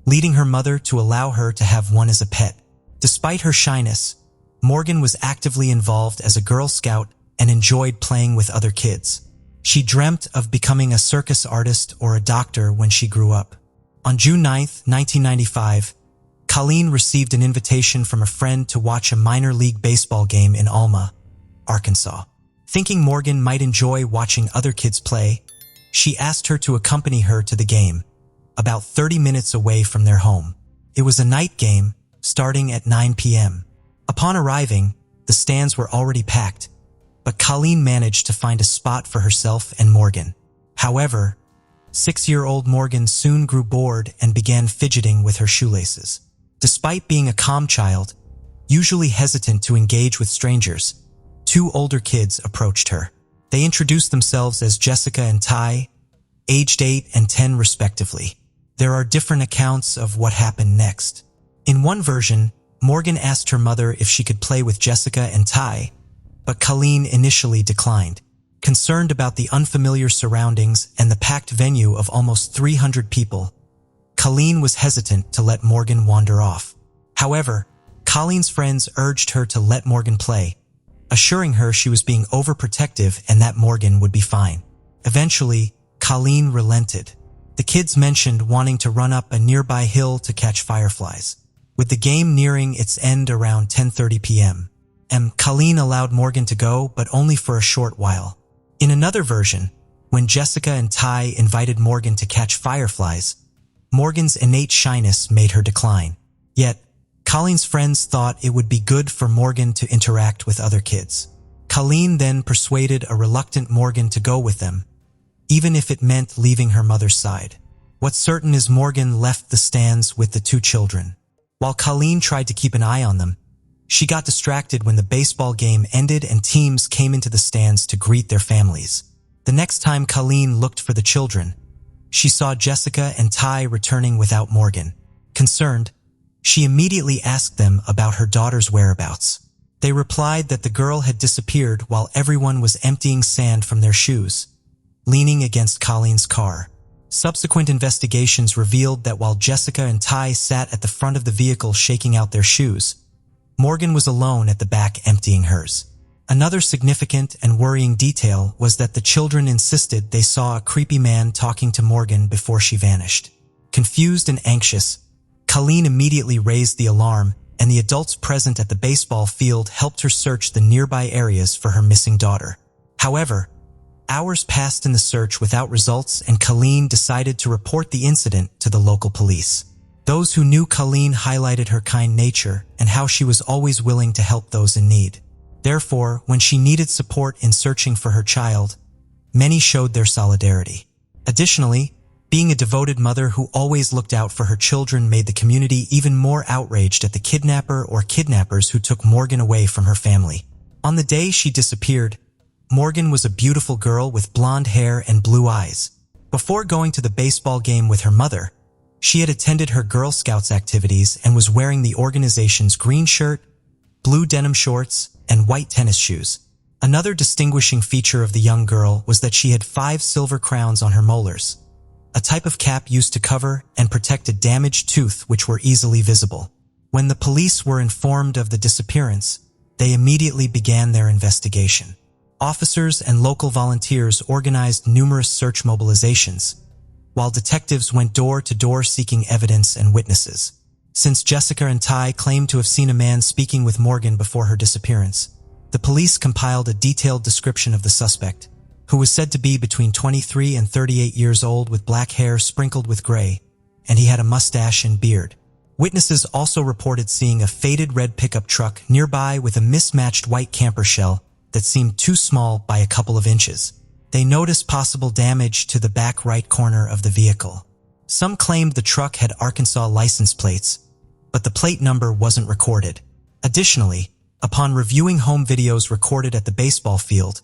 leading her mother to allow her to have one as a pet. Despite her shyness, Morgan was actively involved as a Girl Scout and enjoyed playing with other kids. She dreamt of becoming a circus artist or a doctor when she grew up. On June 9, 1995, Colleen received an invitation from a friend to watch a minor league baseball game in Alma, Arkansas. Thinking Morgan might enjoy watching other kids play, she asked her to accompany her to the game, about 30 minutes away from their home. It was a night game, starting at 9 p.m. Upon arriving, the stands were already packed, but Colleen managed to find a spot for herself and Morgan. However, 6-year-old Morgan soon grew bored and began fidgeting with her shoelaces. Despite being a calm child, usually hesitant to engage with strangers, 2 older kids approached her. They introduced themselves as Jessica and Ty, aged 8 and 10 respectively. There are different accounts of what happened next. In one version, Morgan asked her mother if she could play with Jessica and Ty, but Colleen initially declined. Concerned about the unfamiliar surroundings and the packed venue of almost 300 people, Colleen was hesitant to let Morgan wander off. However, Colleen's friends urged her to let Morgan play, assuring her she was being overprotective and that Morgan would be fine. Eventually, Colleen relented. The kids mentioned wanting to run up a nearby hill to catch fireflies. With the game nearing its end around 10:30 p.m., Colleen allowed Morgan to go, but only for a short while. In another version, when Jessica and Ty invited Morgan to catch fireflies, Morgan's innate shyness made her decline. Yet, Colleen's friends thought it would be good for Morgan to interact with other kids. Colleen then persuaded a reluctant Morgan to go with them, even if it meant leaving her mother's side. What's certain is Morgan left the stands with the 2 children. While Colleen tried to keep an eye on them, she got distracted when the baseball game ended and teams came into the stands to greet their families. The next time Colleen looked for the children, she saw Jessica and Ty returning without Morgan. Concerned, she immediately asked them about her daughter's whereabouts. They replied that the girl had disappeared while everyone was emptying sand from their shoes, leaning against Colleen's car. Subsequent investigations revealed that while Jessica and Ty sat at the front of the vehicle shaking out their shoes, Morgan was alone at the back emptying hers. Another significant and worrying detail was that the children insisted they saw a creepy man talking to Morgan before she vanished. Confused and anxious, Colleen immediately raised the alarm, and the adults present at the baseball field helped her search the nearby areas for her missing daughter. However, hours passed in the search without results, and Colleen decided to report the incident to the local police. Those who knew Colleen highlighted her kind nature and how she was always willing to help those in need. Therefore, when she needed support in searching for her child, many showed their solidarity. Additionally, being a devoted mother who always looked out for her children made the community even more outraged at the kidnapper or kidnappers who took Morgan away from her family. On the day she disappeared, Morgan was a beautiful girl with blonde hair and blue eyes. Before going to the baseball game with her mother, she had attended her Girl Scouts activities and was wearing the organization's green shirt, blue denim shorts, and white tennis shoes. Another distinguishing feature of the young girl was that she had 5 silver crowns on her molars, a type of cap used to cover and protect a damaged tooth which were easily visible. When the police were informed of the disappearance, they immediately began their investigation. Officers and local volunteers organized numerous search mobilizations, while detectives went door to door seeking evidence and witnesses. Since Jessica and Ty claimed to have seen a man speaking with Morgan before her disappearance, the police compiled a detailed description of the suspect, who was said to be between 23 and 38 years old with black hair sprinkled with gray, and he had a mustache and beard. Witnesses also reported seeing a faded red pickup truck nearby with a mismatched white camper shell that seemed too small by a couple of inches. They noticed possible damage to the back right corner of the vehicle. Some claimed the truck had Arkansas license plates, but the plate number wasn't recorded. Additionally, upon reviewing home videos recorded at the baseball field,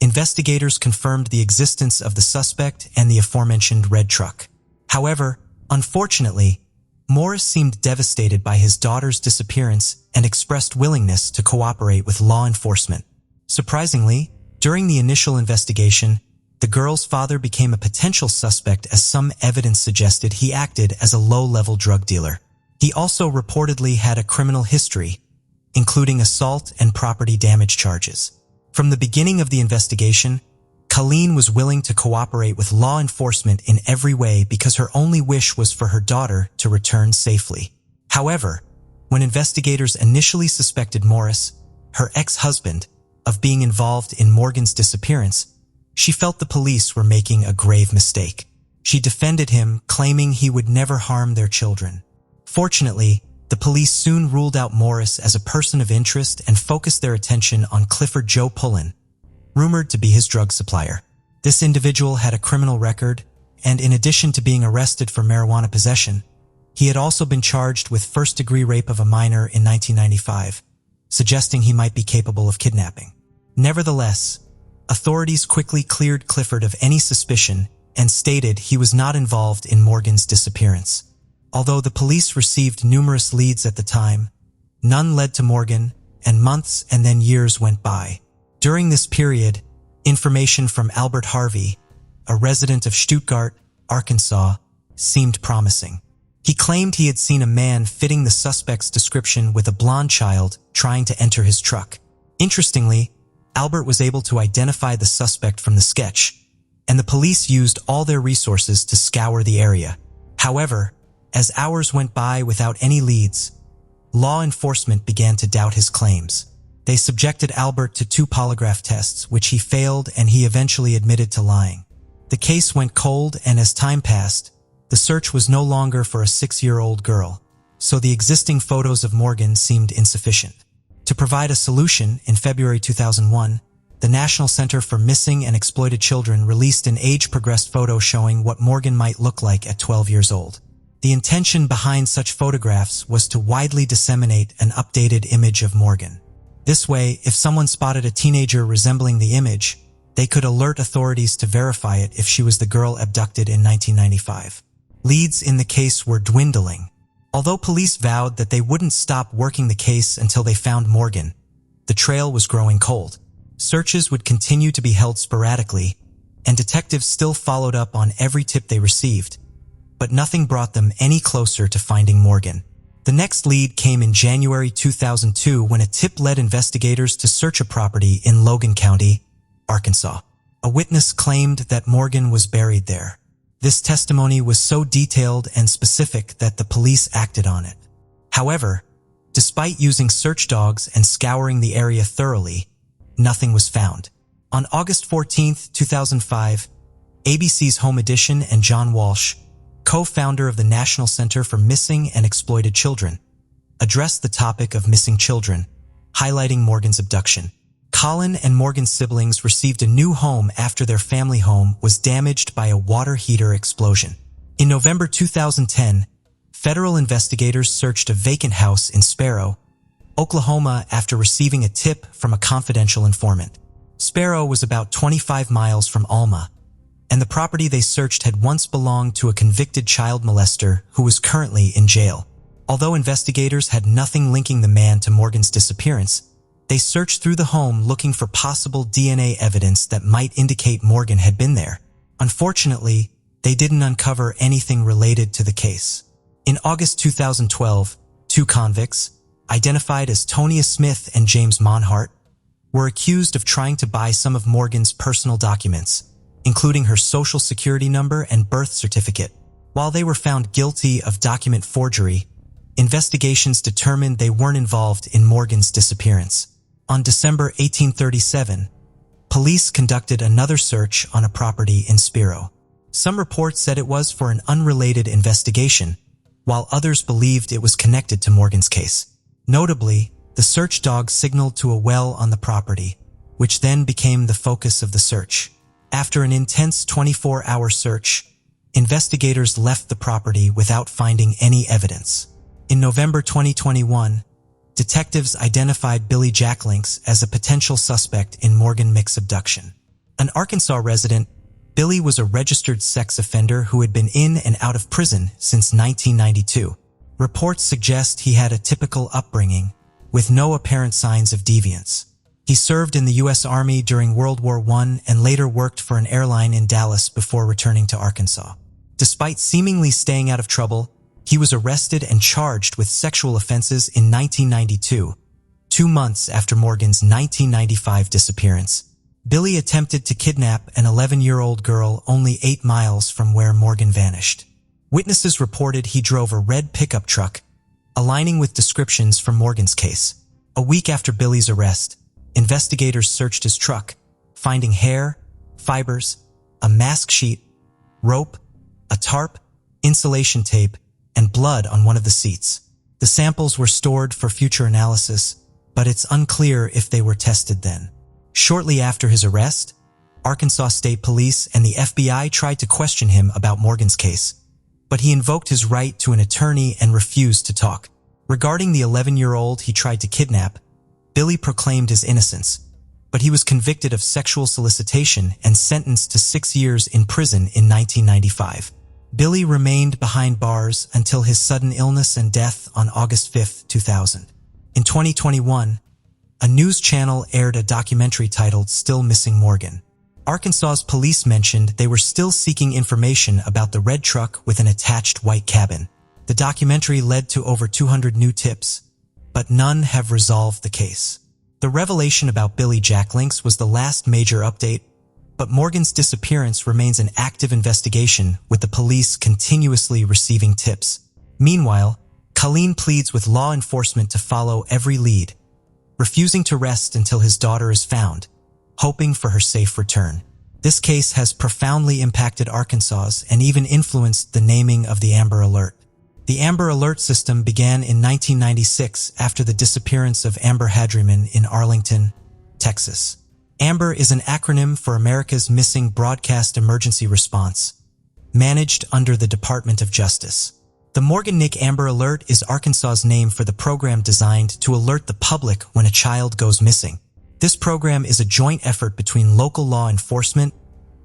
investigators confirmed the existence of the suspect and the aforementioned red truck. However, unfortunately, Morris seemed devastated by his daughter's disappearance and expressed willingness to cooperate with law enforcement. Surprisingly, during the initial investigation, the girl's father became a potential suspect as some evidence suggested he acted as a low-level drug dealer. He also reportedly had a criminal history, including assault and property damage charges. From the beginning of the investigation, Colleen was willing to cooperate with law enforcement in every way because her only wish was for her daughter to return safely. However, when investigators initially suspected Morris, her ex-husband, of being involved in Morgan's disappearance, she felt the police were making a grave mistake. She defended him, claiming he would never harm their children. Fortunately, the police soon ruled out Morris as a person of interest and focused their attention on Clifford Joe Pullen, rumored to be his drug supplier. This individual had a criminal record, and in addition to being arrested for marijuana possession, he had also been charged with first-degree rape of a minor in 1995, suggesting he might be capable of kidnapping. Nevertheless, authorities quickly cleared Clifford of any suspicion and stated he was not involved in Morgan's disappearance. Although the police received numerous leads at the time, none led to Morgan, and months and then years went by. During this period, information from Albert Harvey, a resident of Stuttgart, Arkansas, seemed promising. He claimed he had seen a man fitting the suspect's description with a blonde child trying to enter his truck. Interestingly, Albert was able to identify the suspect from the sketch, and the police used all their resources to scour the area. However, as hours went by without any leads, law enforcement began to doubt his claims. They subjected Albert to 2 polygraph tests, which he failed, and he eventually admitted to lying. The case went cold, and as time passed, the search was no longer for a 6-year-old girl, so the existing photos of Morgan seemed insufficient. To provide a solution, in February 2001, the National Center for Missing and Exploited Children released an age-progressed photo showing what Morgan might look like at 12 years old. The intention behind such photographs was to widely disseminate an updated image of Morgan. This way, if someone spotted a teenager resembling the image, they could alert authorities to verify it if she was the girl abducted in 1995. Leads in the case were dwindling. Although police vowed that they wouldn't stop working the case until they found Morgan, the trail was growing cold. Searches would continue to be held sporadically, and detectives still followed up on every tip they received, but nothing brought them any closer to finding Morgan. The next lead came in January 2002 when a tip led investigators to search a property in Logan County, Arkansas. A witness claimed that Morgan was buried there. This testimony was so detailed and specific that the police acted on it. However, despite using search dogs and scouring the area thoroughly, nothing was found. On August 14, 2005, ABC's Home Edition and John Walsh, co-founder of the National Center for Missing and Exploited Children, addressed the topic of missing children, highlighting Morgan's abduction. Colin and Morgan's siblings received a new home after their family home was damaged by a water heater explosion. In November 2010, federal investigators searched a vacant house in Sparrow, Oklahoma after receiving a tip from a confidential informant. Sparrow was about 25 miles from Alma, and the property they searched had once belonged to a convicted child molester who was currently in jail. Although investigators had nothing linking the man to Morgan's disappearance, they searched through the home looking for possible DNA evidence that might indicate Morgan had been there. Unfortunately, they didn't uncover anything related to the case. In August 2012, 2 convicts, identified as Tonia Smith and James Monhart, were accused of trying to buy some of Morgan's personal documents, including her social security number and birth certificate. While they were found guilty of document forgery, investigations determined they weren't involved in Morgan's disappearance. On December 1837, police conducted another search on a property in Sparrow. Some reports said it was for an unrelated investigation, while others believed it was connected to Morgan's case. Notably, the search dog signaled to a well on the property, which then became the focus of the search. After an intense 24-hour search, investigators left the property without finding any evidence. In November 2021, detectives identified Billy Jacklinks as a potential suspect in Morgan Mick's abduction. An Arkansas resident, Billy was a registered sex offender who had been in and out of prison since 1992. Reports suggest he had a typical upbringing, with no apparent signs of deviance. He served in the U.S. Army during World War I and later worked for an airline in Dallas before returning to Arkansas. Despite seemingly staying out of trouble, he was arrested and charged with sexual offenses in 1992, 2 months after Morgan's 1995 disappearance. Billy attempted to kidnap an 11-year-old girl only 8 miles from where Morgan vanished. Witnesses reported he drove a red pickup truck, aligning with descriptions from Morgan's case. A week after Billy's arrest, investigators searched his truck, finding hair, fibers, a mask sheet, rope, a tarp, insulation tape, and blood on one of the seats. The samples were stored for future analysis, but it's unclear if they were tested then. Shortly after his arrest, Arkansas State Police and the FBI tried to question him about Morgan's case, but he invoked his right to an attorney and refused to talk. Regarding the 11-year-old he tried to kidnap, Billy proclaimed his innocence, but he was convicted of sexual solicitation and sentenced to 6 years in prison in 1995. Billy remained behind bars until his sudden illness and death on August 5, 2000. In 2021, a news channel aired a documentary titled Still Missing Morgan. Arkansas's police mentioned they were still seeking information about the red truck with an attached white cabin. The documentary led to over 200 new tips, but none have resolved the case. The revelation about Billy Jack Links was the last major update, but Morgan's disappearance remains an active investigation, with the police continuously receiving tips. Meanwhile, Colleen pleads with law enforcement to follow every lead, refusing to rest until his daughter is found, hoping for her safe return. This case has profoundly impacted Arkansas and even influenced the naming of the Amber Alert. The Amber Alert system began in 1996 after the disappearance of Amber Hadriman in Arlington, Texas. AMBER is an acronym for America's Missing Broadcast Emergency Response, managed under the Department of Justice. The Morgan Nick Amber Alert is Arkansas's name for the program designed to alert the public when a child goes missing. This program is a joint effort between local law enforcement,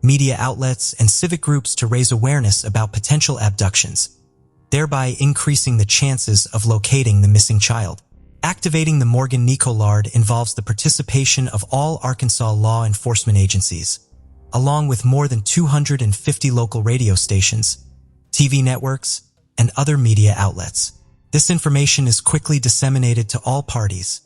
media outlets, and civic groups to raise awareness about potential abductions, thereby increasing the chances of locating the missing child. Activating the Morgan Nick Alert involves the participation of all Arkansas law enforcement agencies, along with more than 250 local radio stations, TV networks, and other media outlets. This information is quickly disseminated to all parties,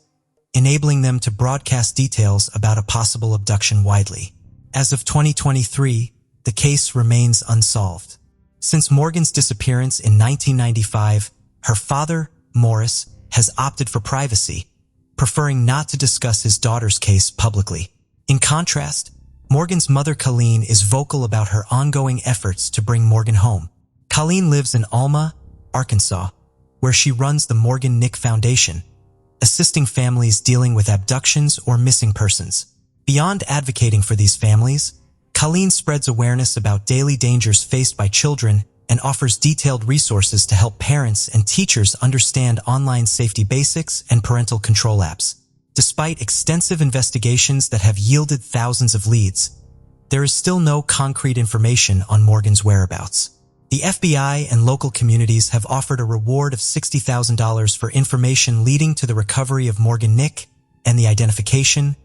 enabling them to broadcast details about a possible abduction widely. As of 2023, the case remains unsolved. Since Morgan's disappearance in 1995, her father, Morris, has opted for privacy, preferring not to discuss his daughter's case publicly. In contrast, Morgan's mother Colleen is vocal about her ongoing efforts to bring Morgan home. Colleen lives in Alma, Arkansas, where she runs the Morgan Nick Foundation, assisting families dealing with abductions or missing persons. Beyond advocating for these families, Colleen spreads awareness about daily dangers faced by children and offers detailed resources to help parents and teachers understand online safety basics and parental control apps. Despite extensive investigations that have yielded thousands of leads, there is still no concrete information on Morgan's whereabouts. The FBI and local communities have offered a reward of $60,000 for information leading to the recovery of Morgan Nick and the identification,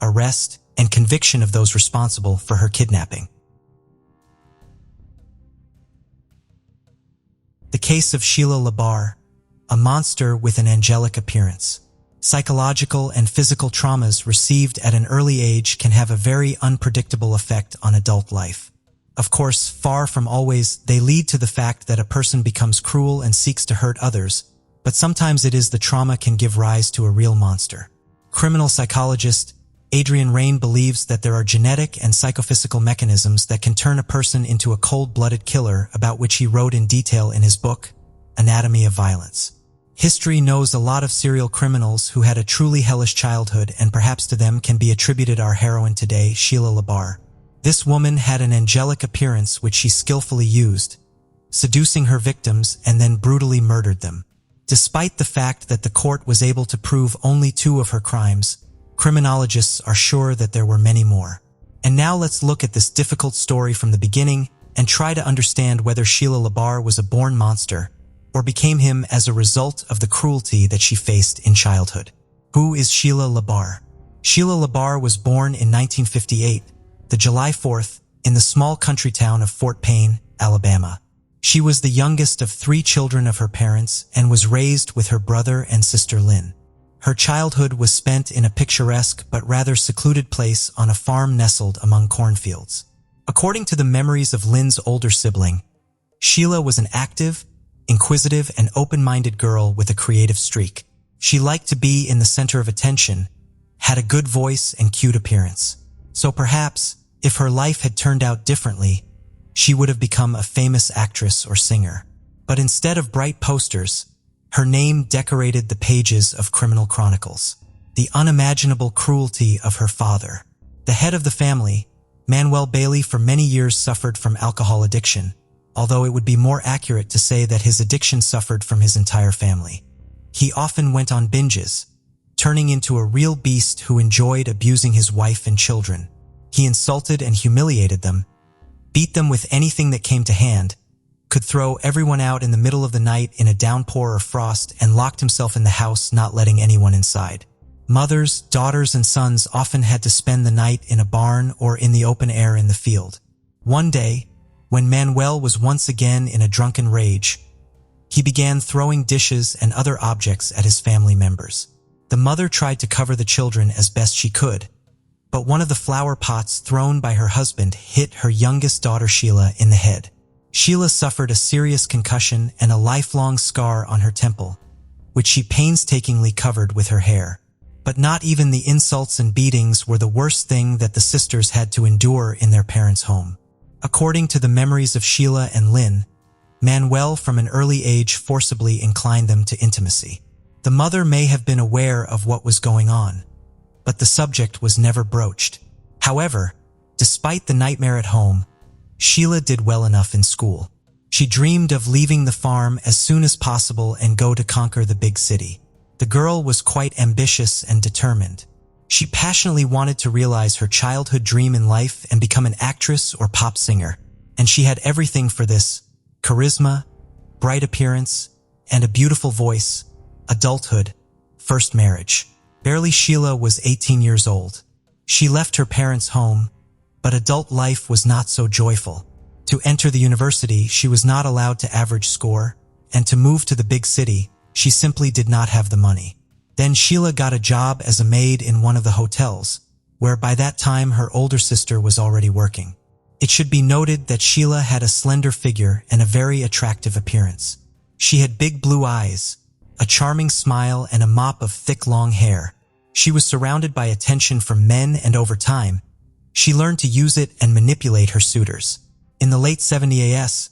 arrest, and conviction of those responsible for her kidnapping. The case of Sheila LaBar, a monster with an angelic appearance. Psychological and physical traumas received at an early age can have a very unpredictable effect on adult life. Of course, far from always, they lead to the fact that a person becomes cruel and seeks to hurt others, but sometimes it is the trauma can give rise to a real monster. Criminal psychologist Adrian Rain believes that there are genetic and psychophysical mechanisms that can turn a person into a cold-blooded killer, about which he wrote in detail in his book, Anatomy of Violence. History knows a lot of serial criminals who had a truly hellish childhood, and perhaps to them can be attributed our heroine today, Sheila LaBar. This woman had an angelic appearance which she skillfully used, seducing her victims and then brutally murdered them. Despite the fact that the court was able to prove only 2 of her crimes, criminologists are sure that there were many more. And now let's look at this difficult story from the beginning and try to understand whether Sheila LaBar was a born monster or became him as a result of the cruelty that she faced in childhood. Who is Sheila LaBar? Sheila LaBar was born in 1958, the July 4th, in the small country town of Fort Payne, Alabama. She was the youngest of 3 children of her parents and was raised with her brother and sister Lynn. Her childhood was spent in a picturesque but rather secluded place on a farm nestled among cornfields. According to the memories of Lynn's older sibling, Sheila was an active, inquisitive, and open-minded girl with a creative streak. She liked to be in the center of attention, had a good voice and cute appearance. So perhaps, if her life had turned out differently, she would have become a famous actress or singer. But instead of bright posters, her name decorated the pages of criminal chronicles. The unimaginable cruelty of her father. The head of the family, Manuel Bailey, for many years suffered from alcohol addiction, although it would be more accurate to say that his addiction suffered from his entire family. He often went on binges, turning into a real beast who enjoyed abusing his wife and children. He insulted and humiliated them, beat them with anything that came to hand, could throw everyone out in the middle of the night in a downpour or frost, and locked himself in the house, not letting anyone inside. Mothers, daughters, and sons often had to spend the night in a barn or in the open air in the field. One day, when Manuel was once again in a drunken rage, he began throwing dishes and other objects at his family members. The mother tried to cover the children as best she could, but one of the flower pots thrown by her husband hit her youngest daughter Sheila in the head. Sheila suffered a serious concussion and a lifelong scar on her temple, which she painstakingly covered with her hair. But not even the insults and beatings were the worst thing that the sisters had to endure in their parents' home. According to the memories of Sheila and Lynn, Manuel from an early age forcibly inclined them to intimacy. The mother may have been aware of what was going on, but the subject was never broached. However, despite the nightmare at home, Sheila did well enough in school. She dreamed of leaving the farm as soon as possible and go to conquer the big city. The girl was quite ambitious and determined. She passionately wanted to realize her childhood dream in life and become an actress or pop singer, and she had everything for this: charisma, bright appearance, and a beautiful voice. Adulthood, first marriage. Barely Sheila was 18 years old. She left her parents' home, but adult life was not so joyful. To enter the university, she was not allowed to average score, and to move to the big city, she simply did not have the money. Then Sheila got a job as a maid in one of the hotels, where by that time her older sister was already working. It should be noted that Sheila had a slender figure and a very attractive appearance. She had big blue eyes, a charming smile, and a mop of thick long hair. She was surrounded by attention from men, and over time, she learned to use it and manipulate her suitors. In the late 70s,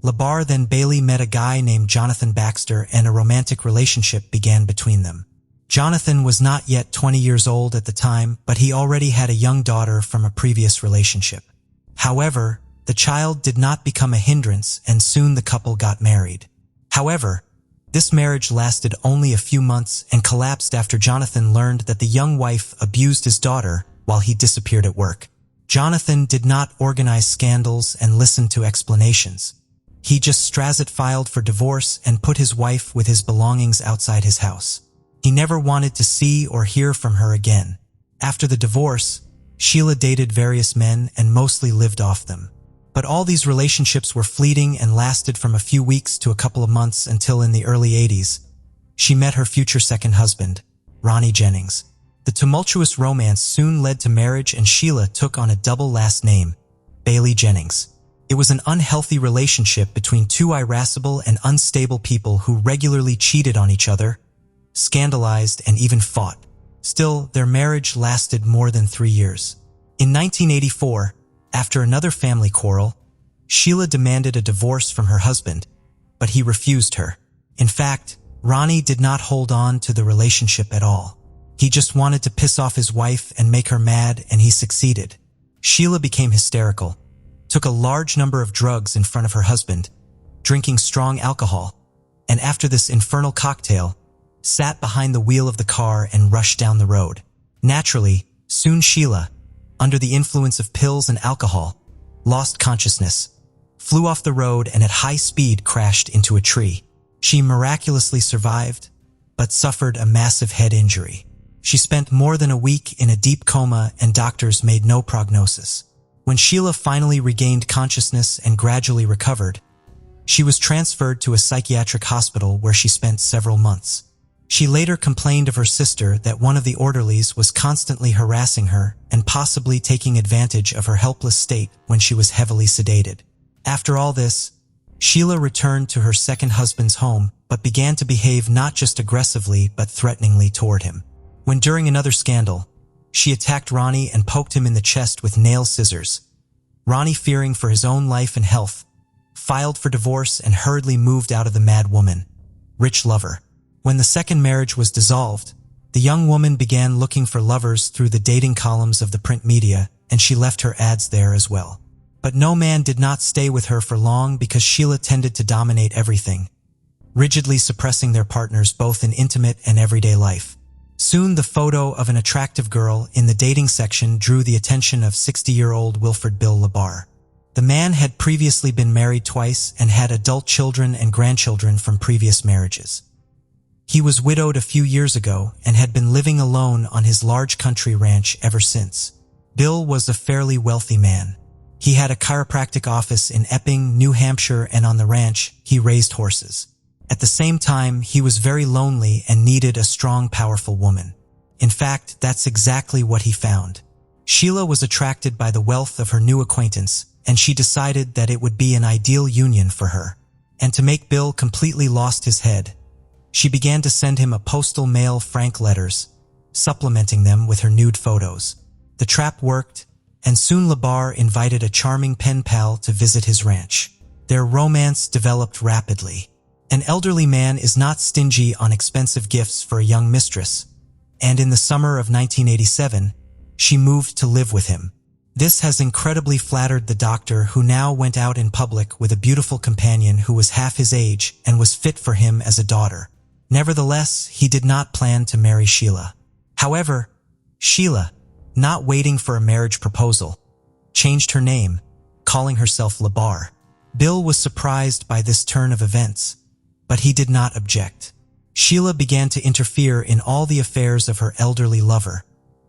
LaBar then Bailey met a guy named Jonathan Baxter, and a romantic relationship began between them. Jonathan was not yet 20 years old at the time, but he already had a young daughter from a previous relationship. However, the child did not become a hindrance, and soon the couple got married. However, this marriage lasted only a few months and collapsed after Jonathan learned that the young wife abused his daughter while he disappeared at work. Jonathan did not organize scandals and listen to explanations. He just filed for divorce and put his wife with his belongings outside his house. He never wanted to see or hear from her again. After the divorce, Sheila dated various men and mostly lived off them. But all these relationships were fleeting and lasted from a few weeks to a couple of months until in the early 80s, she met her future second husband, Ronnie Jennings. The tumultuous romance soon led to marriage, and Sheila took on a double last name, Bailey Jennings. It was an unhealthy relationship between two irascible and unstable people who regularly cheated on each other, scandalized, and even fought. Still, their marriage lasted more than 3 years. In 1984, after another family quarrel, Sheila demanded a divorce from her husband, but he refused her. In fact, Ronnie did not hold on to the relationship at all. He just wanted to piss off his wife and make her mad, and he succeeded. Sheila became hysterical, took a large number of drugs in front of her husband, drinking strong alcohol, and after this infernal cocktail, sat behind the wheel of the car and rushed down the road. Naturally, soon Sheila, under the influence of pills and alcohol, lost consciousness, flew off the road and at high speed crashed into a tree. She miraculously survived, but suffered a massive head injury. She spent more than a week in a deep coma and doctors made no prognosis. When Sheila finally regained consciousness and gradually recovered, she was transferred to a psychiatric hospital where she spent several months. She later complained of her sister that one of the orderlies was constantly harassing her and possibly taking advantage of her helpless state when she was heavily sedated. After all this, Sheila returned to her second husband's home but began to behave not just aggressively but threateningly toward him. When during another scandal, she attacked Ronnie and poked him in the chest with nail scissors. Ronnie, fearing for his own life and health, filed for divorce and hurriedly moved out of the mad woman, rich lover. When the second marriage was dissolved, the young woman began looking for lovers through the dating columns of the print media, and she left her ads there as well. But no man did not stay with her for long because Sheila tended to dominate everything, rigidly suppressing their partners both in intimate and everyday life. Soon the photo of an attractive girl in the dating section drew the attention of 60-year-old Wilfred Bill LaBar. The man had previously been married twice and had adult children and grandchildren from previous marriages. He was widowed a few years ago and had been living alone on his large country ranch ever since. Bill was a fairly wealthy man. He had a chiropractic office in Epping, New Hampshire, and on the ranch, he raised horses. At the same time, he was very lonely and needed a strong, powerful woman. In fact, that's exactly what he found. Sheila was attracted by the wealth of her new acquaintance, and she decided that it would be an ideal union for her. And to make Bill completely lost his head, she began to send him a postal mail frank letters, supplementing them with her nude photos. The trap worked, and soon LaBar invited a charming pen pal to visit his ranch. Their romance developed rapidly. An elderly man is not stingy on expensive gifts for a young mistress, and in the summer of 1987, she moved to live with him. This has incredibly flattered the doctor, who now went out in public with a beautiful companion who was half his age and was fit for him as a daughter. Nevertheless, he did not plan to marry Sheila. However, Sheila, not waiting for a marriage proposal, changed her name, calling herself LaBar. Bill was surprised by this turn of events, but he did not object. Sheila began to interfere in all the affairs of her elderly lover,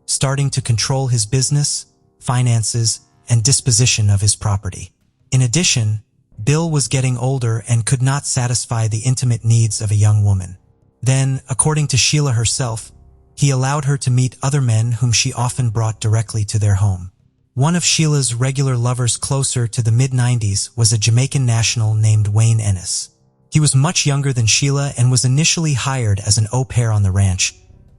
starting to control his business, finances, and disposition of his property. In addition, Bill was getting older and could not satisfy the intimate needs of a young woman. Then, according to Sheila herself, he allowed her to meet other men whom she often brought directly to their home. One of Sheila's regular lovers closer to the mid-90s was a Jamaican national named Wayne Ennis. He was much younger than Sheila and was initially hired as an au pair on the ranch,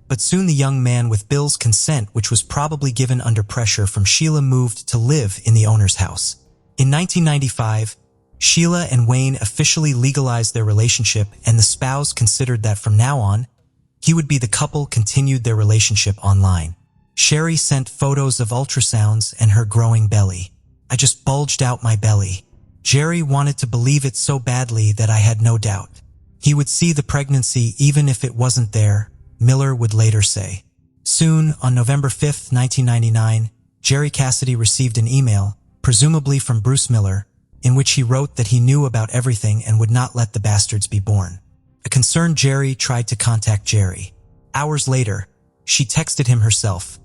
but soon the young man, with Bill's consent, which was probably given under pressure from Sheila, moved to live in the owner's house. In 1995, Sheila and Wayne officially legalized their relationship, and the spouse considered that from now on, he would be the couple continued their relationship online. Sherry sent photos of ultrasounds and her growing belly. "I just bulged out my belly. Jerry wanted to believe it so badly that I had no doubt. He would see the pregnancy even if it wasn't there," Miller would later say. Soon, on November 5, 1999, Jerry Cassidy received an email, presumably from Bruce Miller, in which he wrote that he knew about everything and would not let the bastards be born. A concerned Jerry tried to contact Jerry. Hours later, she texted him herself,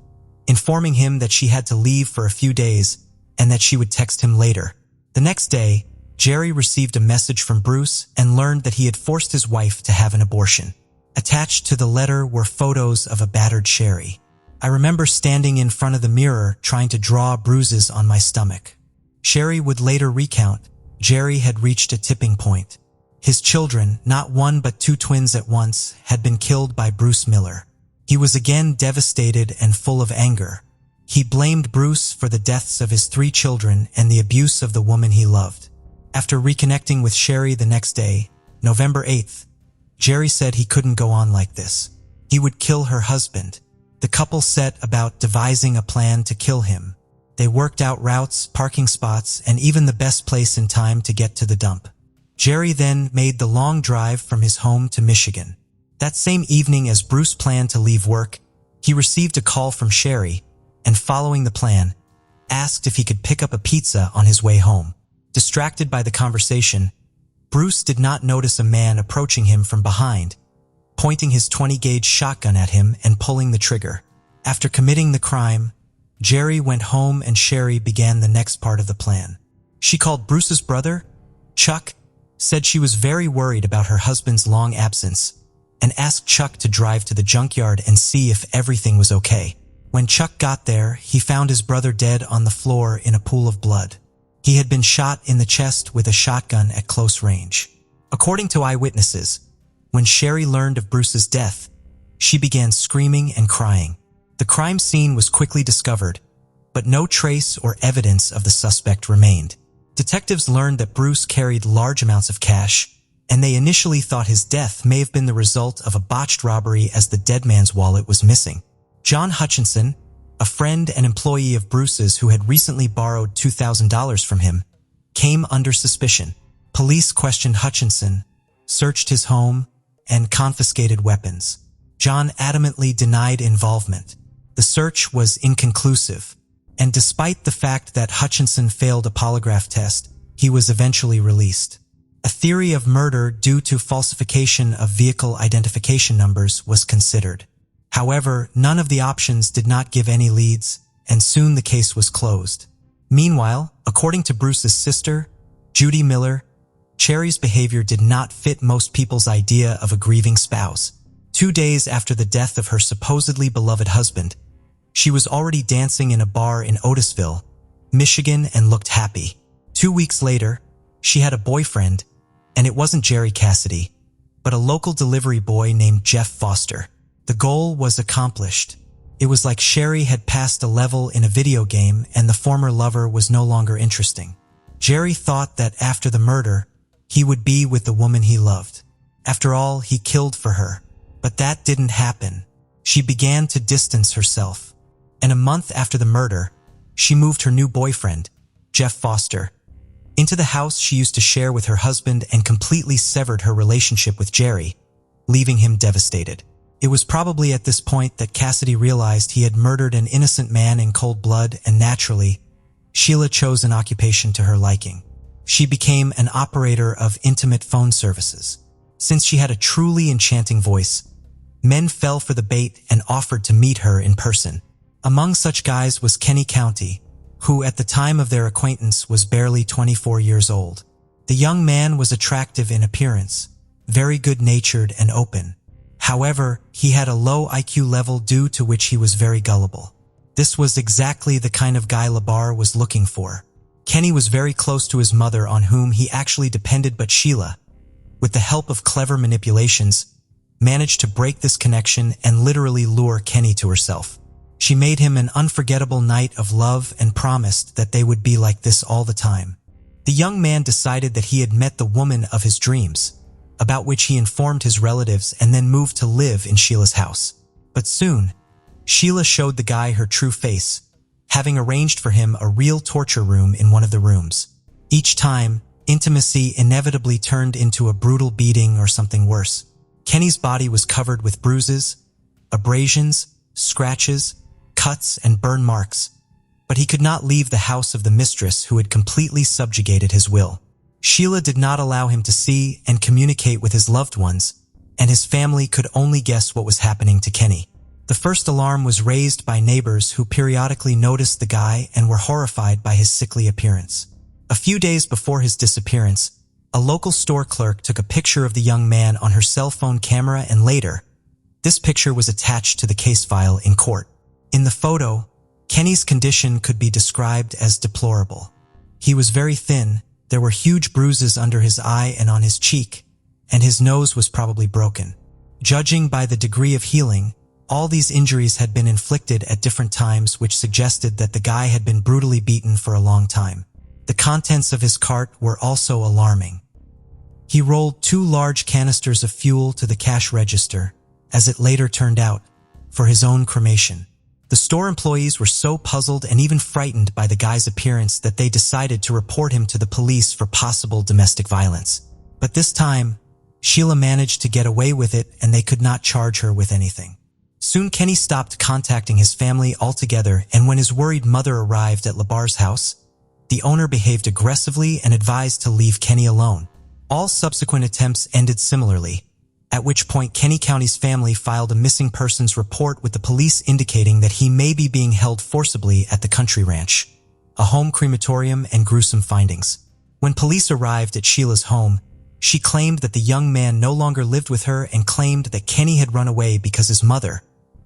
informing him that she had to leave for a few days and that she would text him later. The next day, Jerry received a message from Bruce and learned that he had forced his wife to have an abortion. Attached to the letter were photos of a battered Sherry. "I remember standing in front of the mirror trying to draw bruises on my stomach." Sherry would later recount, Jerry had reached a tipping point. His children, not one but two twins at once, had been killed by Bruce Miller. He was again devastated and full of anger. He blamed Bruce for the deaths of his 3 children and the abuse of the woman he loved. After reconnecting with Sherry the next day, November 8th, Jerry said he couldn't go on like this. He would kill her husband. The couple set about devising a plan to kill him. They worked out routes, parking spots, and even the best place and time to get to the dump. Jerry then made the long drive from his home to Michigan. That same evening, as Bruce planned to leave work, he received a call from Sherry, and following the plan, asked if he could pick up a pizza on his way home. Distracted by the conversation, Bruce did not notice a man approaching him from behind, pointing his 20-gauge shotgun at him and pulling the trigger. After committing the crime, Jerry went home and Sherry began the next part of the plan. She called Bruce's brother, Chuck, said she was very worried about her husband's long absence, and asked Chuck to drive to the junkyard and see if everything was okay. When Chuck got there, he found his brother dead on the floor in a pool of blood. He had been shot in the chest with a shotgun at close range. According to eyewitnesses, when Sherry learned of Bruce's death, she began screaming and crying. The crime scene was quickly discovered, but no trace or evidence of the suspect remained. Detectives learned that Bruce carried large amounts of cash, and they initially thought his death may have been the result of a botched robbery as the dead man's wallet was missing. John Hutchinson, a friend and employee of Bruce's who had recently borrowed $2,000 from him, came under suspicion. Police questioned Hutchinson, searched his home, and confiscated weapons. John adamantly denied involvement. The search was inconclusive, and despite the fact that Hutchinson failed a polygraph test, he was eventually released. A theory of murder due to falsification of vehicle identification numbers was considered. However, none of the options did not give any leads, and soon the case was closed. Meanwhile, according to Bruce's sister, Judy Miller, Cherry's behavior did not fit most people's idea of a grieving spouse. 2 days after the death of her supposedly beloved husband, she was already dancing in a bar in Otisville, Michigan, and looked happy. 2 weeks later, she had a boyfriend, and it wasn't Jerry Cassidy, but a local delivery boy named Jeff Foster. The goal was accomplished. It was like Sherry had passed a level in a video game and the former lover was no longer interesting. Jerry thought that after the murder, he would be with the woman he loved. After all, he killed for her. But that didn't happen. She began to distance herself. And a month after the murder, she moved her new boyfriend, Jeff Foster, into the house she used to share with her husband and completely severed her relationship with Jerry, leaving him devastated. It was probably at this point that Cassidy realized he had murdered an innocent man in cold blood, and naturally, Sheila chose an occupation to her liking. She became an operator of intimate phone services. Since she had a truly enchanting voice, men fell for the bait and offered to meet her in person. Among such guys was Kenny County, who at the time of their acquaintance was barely 24 years old. The young man was attractive in appearance, very good-natured and open. However, he had a low IQ level due to which he was very gullible. This was exactly the kind of guy LaBar was looking for. Kenny was very close to his mother, on whom he actually depended, but Sheila, with the help of clever manipulations, managed to break this connection and literally lure Kenny to herself. She made him an unforgettable night of love and promised that they would be like this all the time. The young man decided that he had met the woman of his dreams, about which he informed his relatives and then moved to live in Sheila's house. But soon, Sheila showed the guy her true face, having arranged for him a real torture room in one of the rooms. Each time, intimacy inevitably turned into a brutal beating or something worse. Kenny's body was covered with bruises, abrasions, scratches, cuts, and burn marks, but he could not leave the house of the mistress who had completely subjugated his will. Sheila did not allow him to see and communicate with his loved ones, and his family could only guess what was happening to Kenny. The first alarm was raised by neighbors who periodically noticed the guy and were horrified by his sickly appearance. A few days before his disappearance, a local store clerk took a picture of the young man on her cell phone camera, and later, this picture was attached to the case file in court. In the photo, Kenny's condition could be described as deplorable. He was very thin, there were huge bruises under his eye and on his cheek, and his nose was probably broken. Judging by the degree of healing, all these injuries had been inflicted at different times, which suggested that the guy had been brutally beaten for a long time. The contents of his cart were also alarming. He rolled 2 large canisters of fuel to the cash register, as it later turned out, for his own cremation. The store employees were so puzzled and even frightened by the guy's appearance that they decided to report him to the police for possible domestic violence. But this time, Sheila managed to get away with it and they could not charge her with anything. Soon Kenny stopped contacting his family altogether, and when his worried mother arrived at LaBar's house, the owner behaved aggressively and advised to leave Kenny alone. All subsequent attempts ended similarly, at which point Kenny County's family filed a missing persons report with the police indicating that he may be being held forcibly at the country ranch, a home crematorium, and gruesome findings. When police arrived at Sheila's home, she claimed that the young man no longer lived with her and claimed that Kenny had run away because his mother,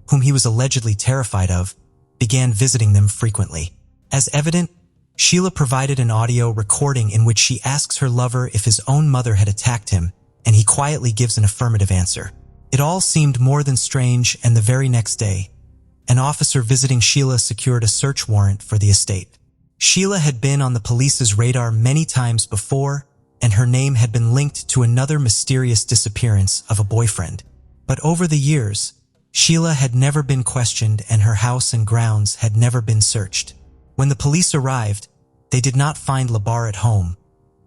whom he was allegedly terrified of, began visiting them frequently. As evident, Sheila provided an audio recording in which she asks her lover if his own mother had attacked him, and he quietly gives an affirmative answer. It all seemed more than strange, and the very next day, an officer visiting Sheila secured a search warrant for the estate. Sheila had been on the police's radar many times before, and her name had been linked to another mysterious disappearance of a boyfriend. But over the years, Sheila had never been questioned and her house and grounds had never been searched. When the police arrived, they did not find LaBar at home,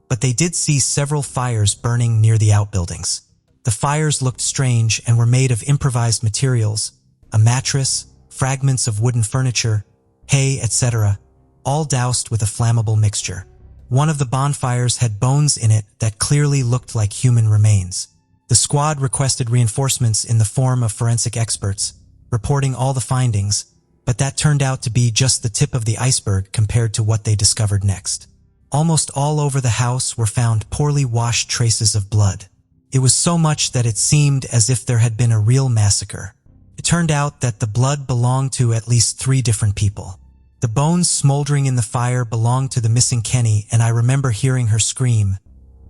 but they did see several fires burning near the outbuildings. The fires looked strange and were made of improvised materials, a mattress, fragments of wooden furniture, hay, etc., all doused with a flammable mixture. One of the bonfires had bones in it that clearly looked like human remains. The squad requested reinforcements in the form of forensic experts, reporting all the findings, but that turned out to be just the tip of the iceberg compared to what they discovered next. Almost all over the house were found poorly washed traces of blood. It was so much that it seemed as if there had been a real massacre. It turned out that the blood belonged to at least 3 different people. The bones smoldering in the fire belonged to the missing Kenny, and I remember hearing her scream,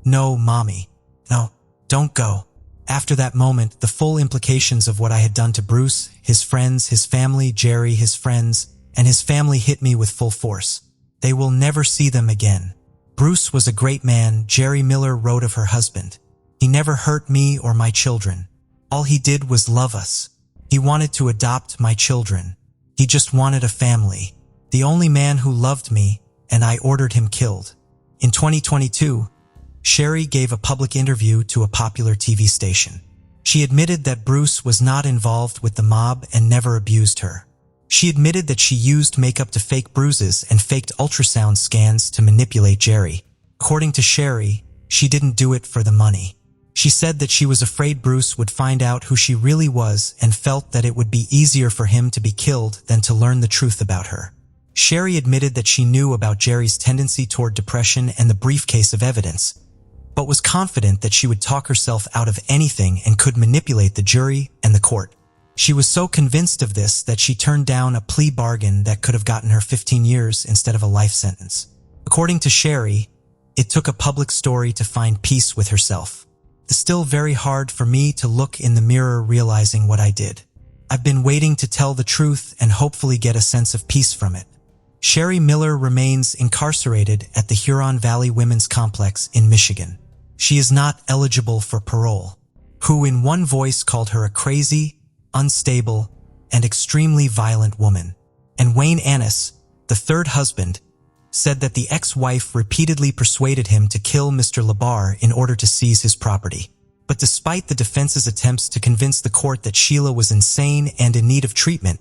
"No, Mommy. No, don't go." After that moment, the full implications of what I had done to Bruce, his friends, his family, Jerry, his friends, and his family hit me with full force. They will never see them again. Bruce was a great man, Jerry Miller wrote of her husband. He never hurt me or my children. All he did was love us. He wanted to adopt my children. He just wanted a family. The only man who loved me, and I ordered him killed. In 2022, Sherry gave a public interview to a popular TV station. She admitted that Bruce was not involved with the mob and never abused her. She admitted that she used makeup to fake bruises and faked ultrasound scans to manipulate Jerry. According to Sherry, she didn't do it for the money. She said that she was afraid Bruce would find out who she really was and felt that it would be easier for him to be killed than to learn the truth about her. Sherry admitted that she knew about Jerry's tendency toward depression and the briefcase of evidence, but was confident that she would talk herself out of anything and could manipulate the jury and the court. She was so convinced of this that she turned down a plea bargain that could have gotten her 15 years instead of a life sentence. According to Sherry, it took a public story to find peace with herself. It's still very hard for me to look in the mirror realizing what I did. I've been waiting to tell the truth and hopefully get a sense of peace from it. Sherry Miller remains incarcerated at the Huron Valley Women's Complex in Michigan. She is not eligible for parole. Who in one voice called her a crazy, unstable, and extremely violent woman. And Wayne Annis, the third husband, said that the ex-wife repeatedly persuaded him to kill Mr. LaBar in order to seize his property. But despite the defense's attempts to convince the court that Sheila was insane and in need of treatment,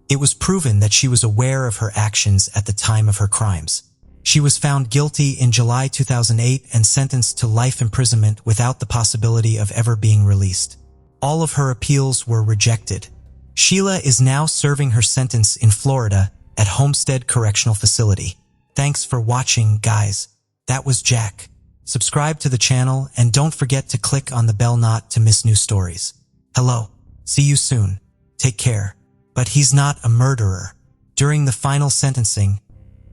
it was proven that she was aware of her actions at the time of her crimes. She was found guilty in July 2008 and sentenced to life imprisonment without the possibility of ever being released. All of her appeals were rejected. Sheila is now serving her sentence in Florida at Homestead Correctional Facility. Thanks for watching, guys. That was Jack. Subscribe to the channel and don't forget to click on the bell not to miss new stories. Hello. See you soon. Take care. But he's not a murderer. During the final sentencing,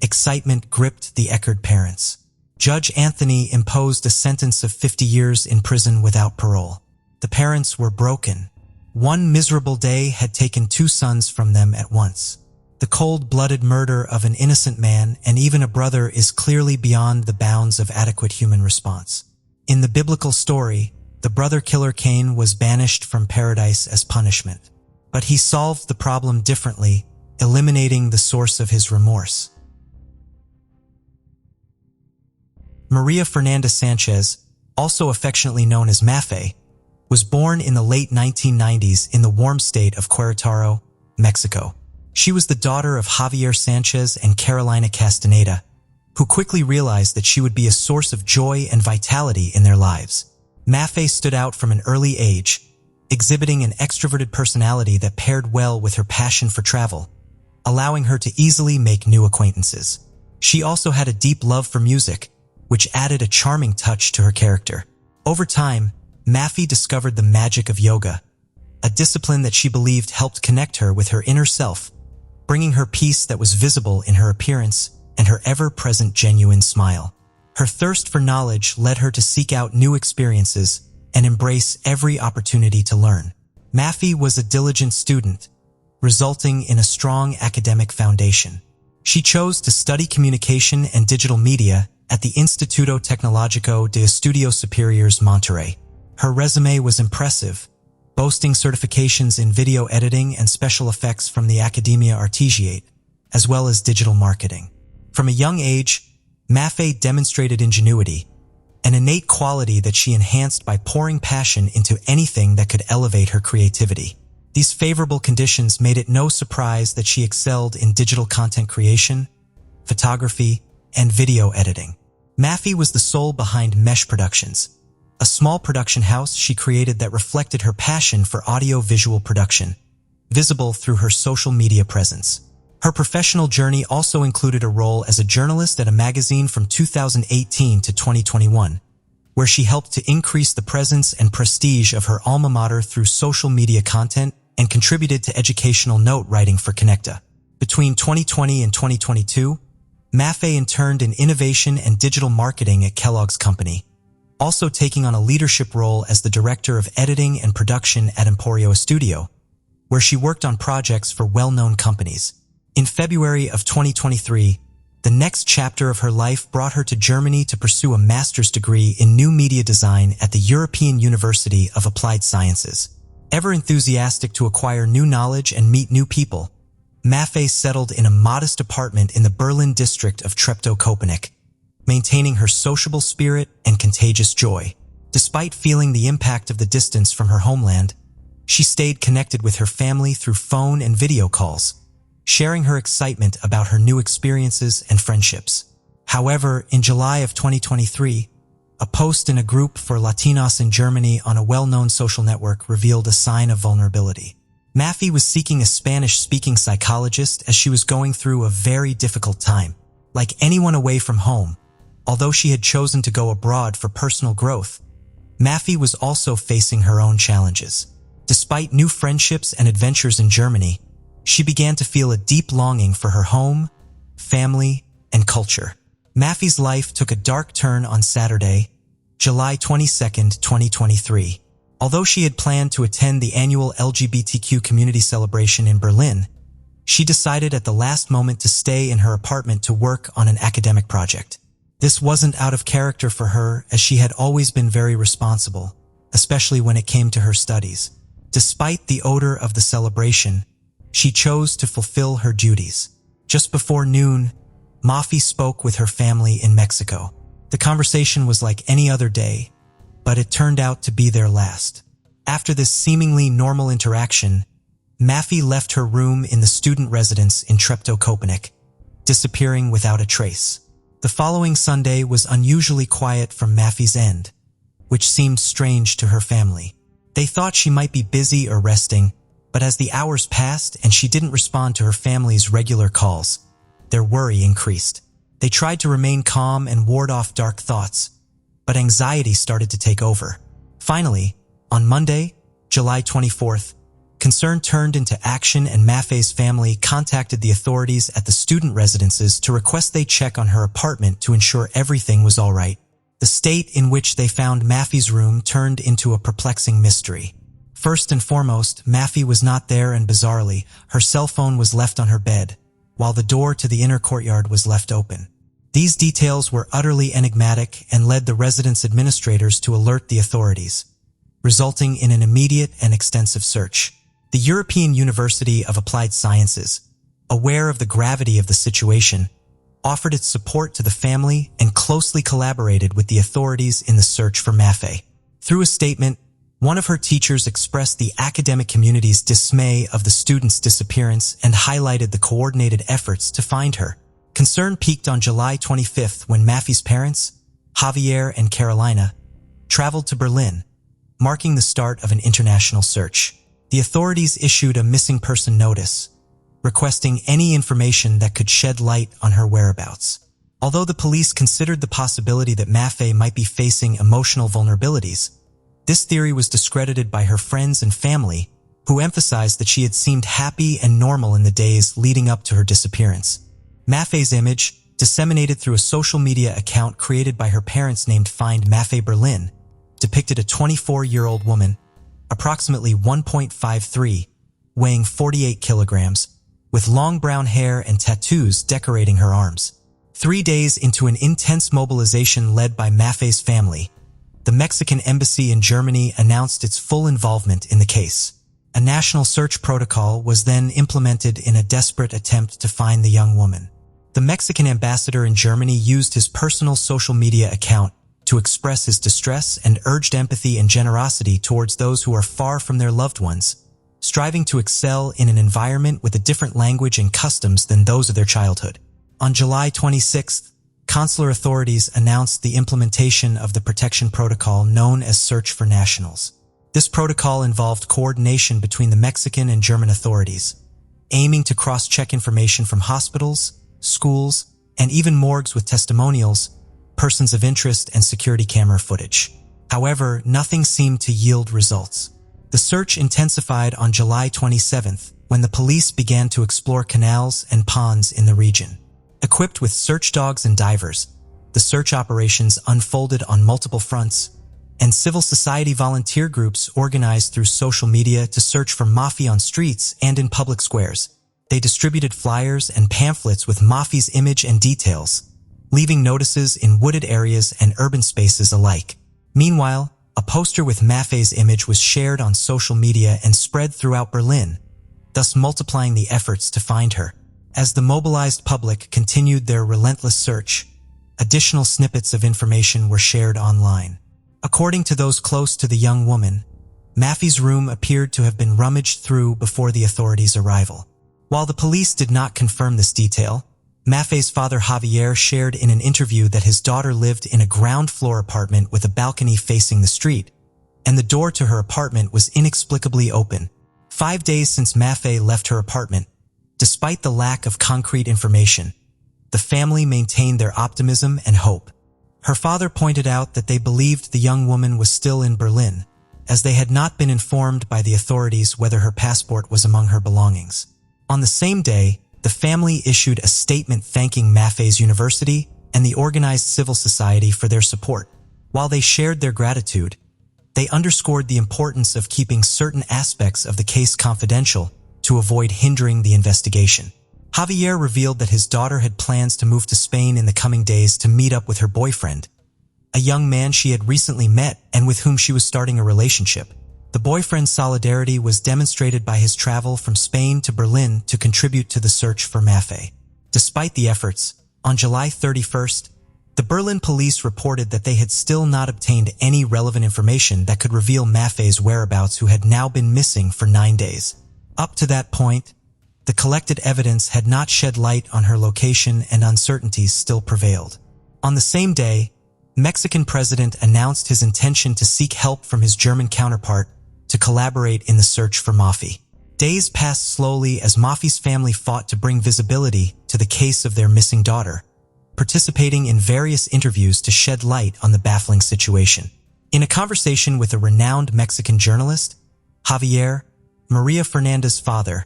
excitement gripped the Eckerd parents. Judge Anthony imposed a sentence of 50 years in prison without parole. The parents were broken. One miserable day had taken 2 sons from them at once. The cold-blooded murder of an innocent man and even a brother is clearly beyond the bounds of adequate human response. In the biblical story, the brother-killer Cain was banished from paradise as punishment. But he solved the problem differently, eliminating the source of his remorse. María Fernanda Sanchez, also affectionately known as Mafe, was born in the late 1990s in the warm state of Querétaro, Mexico. She was the daughter of Javier Sanchez and Carolina Castaneda, who quickly realized that she would be a source of joy and vitality in their lives. Mafe stood out from an early age, exhibiting an extroverted personality that paired well with her passion for travel, allowing her to easily make new acquaintances. She also had a deep love for music, which added a charming touch to her character. Over time, Mafe discovered the magic of yoga, a discipline that she believed helped connect her with her inner self, bringing her peace that was visible in her appearance and her ever-present genuine smile. Her thirst for knowledge led her to seek out new experiences and embrace every opportunity to learn. Mafe was a diligent student, resulting in a strong academic foundation. She chose to study communication and digital media at the Instituto Tecnológico de Estudios Superiores Monterrey. Her resume was impressive, boasting certifications in video editing and special effects from the Academia Artigiate, as well as digital marketing. From a young age, Mafe demonstrated ingenuity, an innate quality that she enhanced by pouring passion into anything that could elevate her creativity. These favorable conditions made it no surprise that she excelled in digital content creation, photography, and video editing. Mafe was the soul behind Mesh Productions, a small production house she created that reflected her passion for audio-visual production, visible through her social media presence. Her professional journey also included a role as a journalist at a magazine from 2018 to 2021, where she helped to increase the presence and prestige of her alma mater through social media content and contributed to educational note writing for Connecta. Between 2020 and 2022, Mafe interned in innovation and digital marketing at Kellogg's Company, also taking on a leadership role as the director of editing and production at Emporio Studio, where she worked on projects for well-known companies. In February of 2023, the next chapter of her life brought her to Germany to pursue a master's degree in new media design at the European University of Applied Sciences. Ever enthusiastic to acquire new knowledge and meet new people, Mafe settled in a modest apartment in the Berlin district of Treptow-Köpenick, maintaining her sociable spirit and contagious joy. Despite feeling the impact of the distance from her homeland, she stayed connected with her family through phone and video calls, sharing her excitement about her new experiences and friendships. However, in July of 2023, a post in a group for Latinos in Germany on a well-known social network revealed a sign of vulnerability. Mafe was seeking a Spanish-speaking psychologist as she was going through a very difficult time. Like anyone away from home, although she had chosen to go abroad for personal growth, Mafe was also facing her own challenges. Despite new friendships and adventures in Germany, she began to feel a deep longing for her home, family, and culture. Mafe's life took a dark turn on Saturday, July 22, 2023. Although she had planned to attend the annual LGBTQ community celebration in Berlin, she decided at the last moment to stay in her apartment to work on an academic project. This wasn't out of character for her, as she had always been very responsible, especially when it came to her studies. Despite the odor of the celebration, she chose to fulfill her duties. Just before noon, Mafe spoke with her family in Mexico. The conversation was like any other day, but it turned out to be their last. After this seemingly normal interaction, Mafe left her room in the student residence in Treptow-Köpenick, disappearing without a trace. The following Sunday was unusually quiet from Mafe's end, which seemed strange to her family. They thought she might be busy or resting, but as the hours passed and she didn't respond to her family's regular calls, their worry increased. They tried to remain calm and ward off dark thoughts, but anxiety started to take over. Finally, on Monday, July 24th, concern turned into action and Mafe's family contacted the authorities at the student residences to request they check on her apartment to ensure everything was all right. The state in which they found Mafe's room turned into a perplexing mystery. First and foremost, Mafe was not there, and bizarrely, her cell phone was left on her bed, while the door to the inner courtyard was left open. These details were utterly enigmatic and led the residence administrators to alert the authorities, resulting in an immediate and extensive search. The European University of Applied Sciences, aware of the gravity of the situation, offered its support to the family and closely collaborated with the authorities in the search for Mafe. Through a statement, One of her teachers expressed the academic community's dismay of the student's disappearance and highlighted the coordinated efforts to find her. Concern peaked on July 25th when Maffey's parents, Javier and Carolina, traveled to Berlin, marking the start of an international search. The authorities issued a missing person notice, requesting any information that could shed light on her whereabouts. Although the police considered the possibility that Maffey might be facing emotional vulnerabilities, this theory was discredited by her friends and family, who emphasized that she had seemed happy and normal in the days leading up to her disappearance. Maffey's image, disseminated through a social media account created by her parents named Find Maffey Berlin, depicted a 24-year-old woman, approximately 1.53, weighing 48 kilograms, with long brown hair and tattoos decorating her arms. 3 days into an intense mobilization led by Maffey's family, the Mexican embassy in Germany announced its full involvement in the case. A national search protocol was then implemented in a desperate attempt to find the young woman. The Mexican ambassador in Germany used his personal social media account to express his distress and urged empathy and generosity towards those who are far from their loved ones, striving to excel in an environment with a different language and customs than those of their childhood. On July 26th, consular authorities announced the implementation of the protection protocol known as Search for Nationals. This protocol involved coordination between the Mexican and German authorities, aiming to cross-check information from hospitals, schools, and even morgues with testimonials, persons of interest, and security camera footage. However, nothing seemed to yield results. The search intensified on July 27th when the police began to explore canals and ponds in the region. Equipped with search dogs and divers, the search operations unfolded on multiple fronts, and civil society volunteer groups organized through social media to search for Maffey on streets and in public squares. They distributed flyers and pamphlets with Maffey's image and details, leaving notices in wooded areas and urban spaces alike. Meanwhile, a poster with Maffey's image was shared on social media and spread throughout Berlin, thus multiplying the efforts to find her. As the mobilized public continued their relentless search, additional snippets of information were shared online. According to those close to the young woman, Maffey's room appeared to have been rummaged through before the authorities' arrival. While the police did not confirm this detail, Maffey's father Javier shared in an interview that his daughter lived in a ground-floor apartment with a balcony facing the street, and the door to her apartment was inexplicably open. 5 days since Maffey left her apartment, despite the lack of concrete information, the family maintained their optimism and hope. Her father pointed out that they believed the young woman was still in Berlin, as they had not been informed by the authorities whether her passport was among her belongings. On the same day, the family issued a statement thanking Maffey's University and the organized civil society for their support. While they shared their gratitude, they underscored the importance of keeping certain aspects of the case confidential to avoid hindering the investigation. Javier revealed that his daughter had plans to move to Spain in the coming days to meet up with her boyfriend, a young man she had recently met and with whom she was starting a relationship. The boyfriend's solidarity was demonstrated by his travel from Spain to Berlin to contribute to the search for Maffey. Despite the efforts, on July 31st, the Berlin police reported that they had still not obtained any relevant information that could reveal Maffey's whereabouts, who had now been missing for 9 days. Up to that point, the collected evidence had not shed light on her location and uncertainties still prevailed. On the same day, Mexican president announced his intention to seek help from his German counterpart to collaborate in the search for Maffey. Days passed slowly as Maffey's family fought to bring visibility to the case of their missing daughter, participating in various interviews to shed light on the baffling situation. In a conversation with a renowned Mexican journalist, Javier, María Fernanda's father,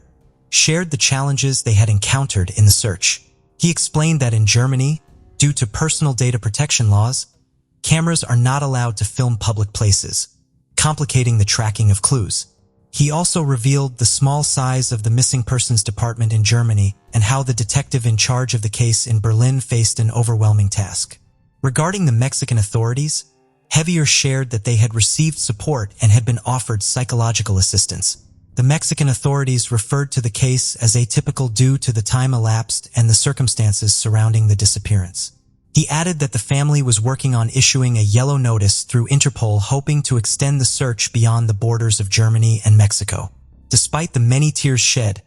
shared the challenges they had encountered in the search. He explained that in Germany, due to personal data protection laws, cameras are not allowed to film public places, complicating the tracking of clues. He also revealed the small size of the missing persons department in Germany and how the detective in charge of the case in Berlin faced an overwhelming task. Regarding the Mexican authorities, Javier shared that they had received support and had been offered psychological assistance. The Mexican authorities referred to the case as atypical due to the time elapsed and the circumstances surrounding the disappearance. He added that the family was working on issuing a yellow notice through Interpol, hoping to extend the search beyond the borders of Germany and Mexico. Despite the many tears shed,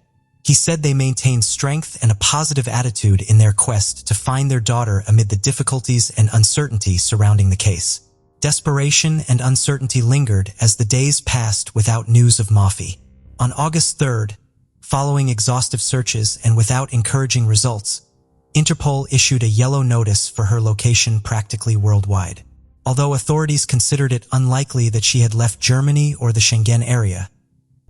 he said they maintained strength and a positive attitude in their quest to find their daughter amid the difficulties and uncertainty surrounding the case. Desperation and uncertainty lingered as the days passed without news of Mafi. On August 3rd, following exhaustive searches and without encouraging results, Interpol issued a yellow notice for her location practically worldwide. Although authorities considered it unlikely that she had left Germany or the Schengen area,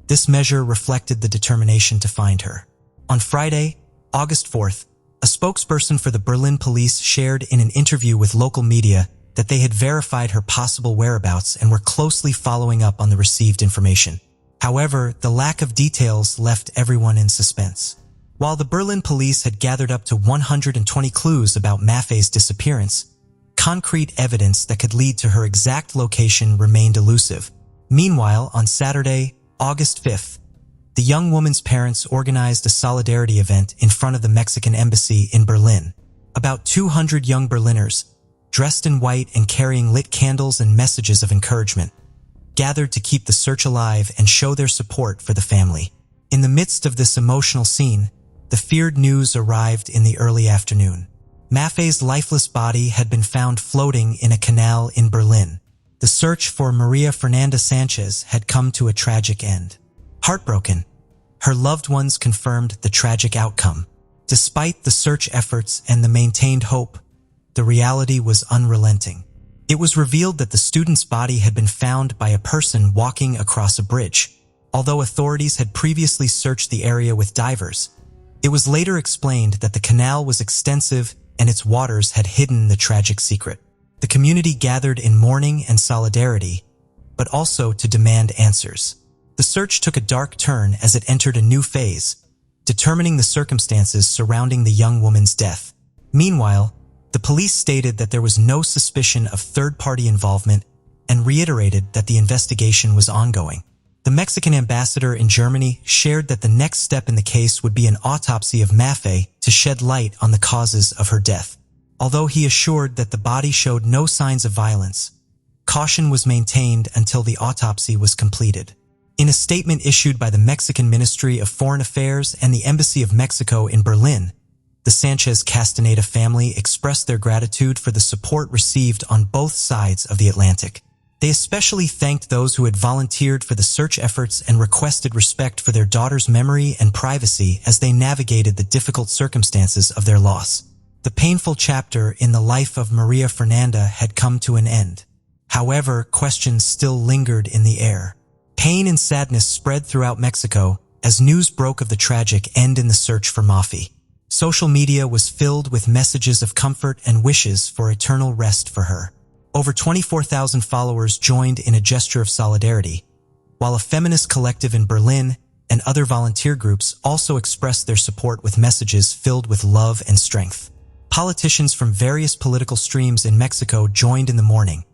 this measure reflected the determination to find her. On Friday, August 4th, a spokesperson for the Berlin police shared in an interview with local media that they had verified her possible whereabouts and were closely following up on the received information. However, the lack of details left everyone in suspense. While the Berlin police had gathered up to 120 clues about Mafi's disappearance, concrete evidence that could lead to her exact location remained elusive. Meanwhile, on Saturday, August 5th, the young woman's parents organized a solidarity event in front of the Mexican embassy in Berlin. About 200 young Berliners, dressed in white and carrying lit candles and messages of encouragement, gathered to keep the search alive and show their support for the family. In the midst of this emotional scene, the feared news arrived in the early afternoon. Mafi's lifeless body had been found floating in a canal in Berlin. The search for María Fernanda Sanchez had come to a tragic end. Heartbroken, her loved ones confirmed the tragic outcome. Despite the search efforts and the maintained hope, the reality was unrelenting. It was revealed that the student's body had been found by a person walking across a bridge. Although authorities had previously searched the area with divers, it was later explained that the canal was extensive and its waters had hidden the tragic secret. The community gathered in mourning and solidarity, but also to demand answers. The search took a dark turn as it entered a new phase, determining the circumstances surrounding the young woman's death. Meanwhile, the police stated that there was no suspicion of third-party involvement and reiterated that the investigation was ongoing. The Mexican ambassador in Germany shared that the next step in the case would be an autopsy of Mafi to shed light on the causes of her death. Although he assured that the body showed no signs of violence, caution was maintained until the autopsy was completed. In a statement issued by the Mexican Ministry of Foreign Affairs and the Embassy of Mexico in Berlin, the Sanchez Castaneda family expressed their gratitude for the support received on both sides of the Atlantic. They especially thanked those who had volunteered for the search efforts and requested respect for their daughter's memory and privacy as they navigated the difficult circumstances of their loss. The painful chapter in the life of María Fernanda had come to an end. However, questions still lingered in the air. Pain and sadness spread throughout Mexico as news broke of the tragic end in the search for Mafi. Social media was filled with messages of comfort and wishes for eternal rest for her. Over 24,000 followers joined in a gesture of solidarity, while a feminist collective in Berlin and other volunteer groups also expressed their support with messages filled with love and strength. Politicians from various political streams in Mexico joined in the mourning,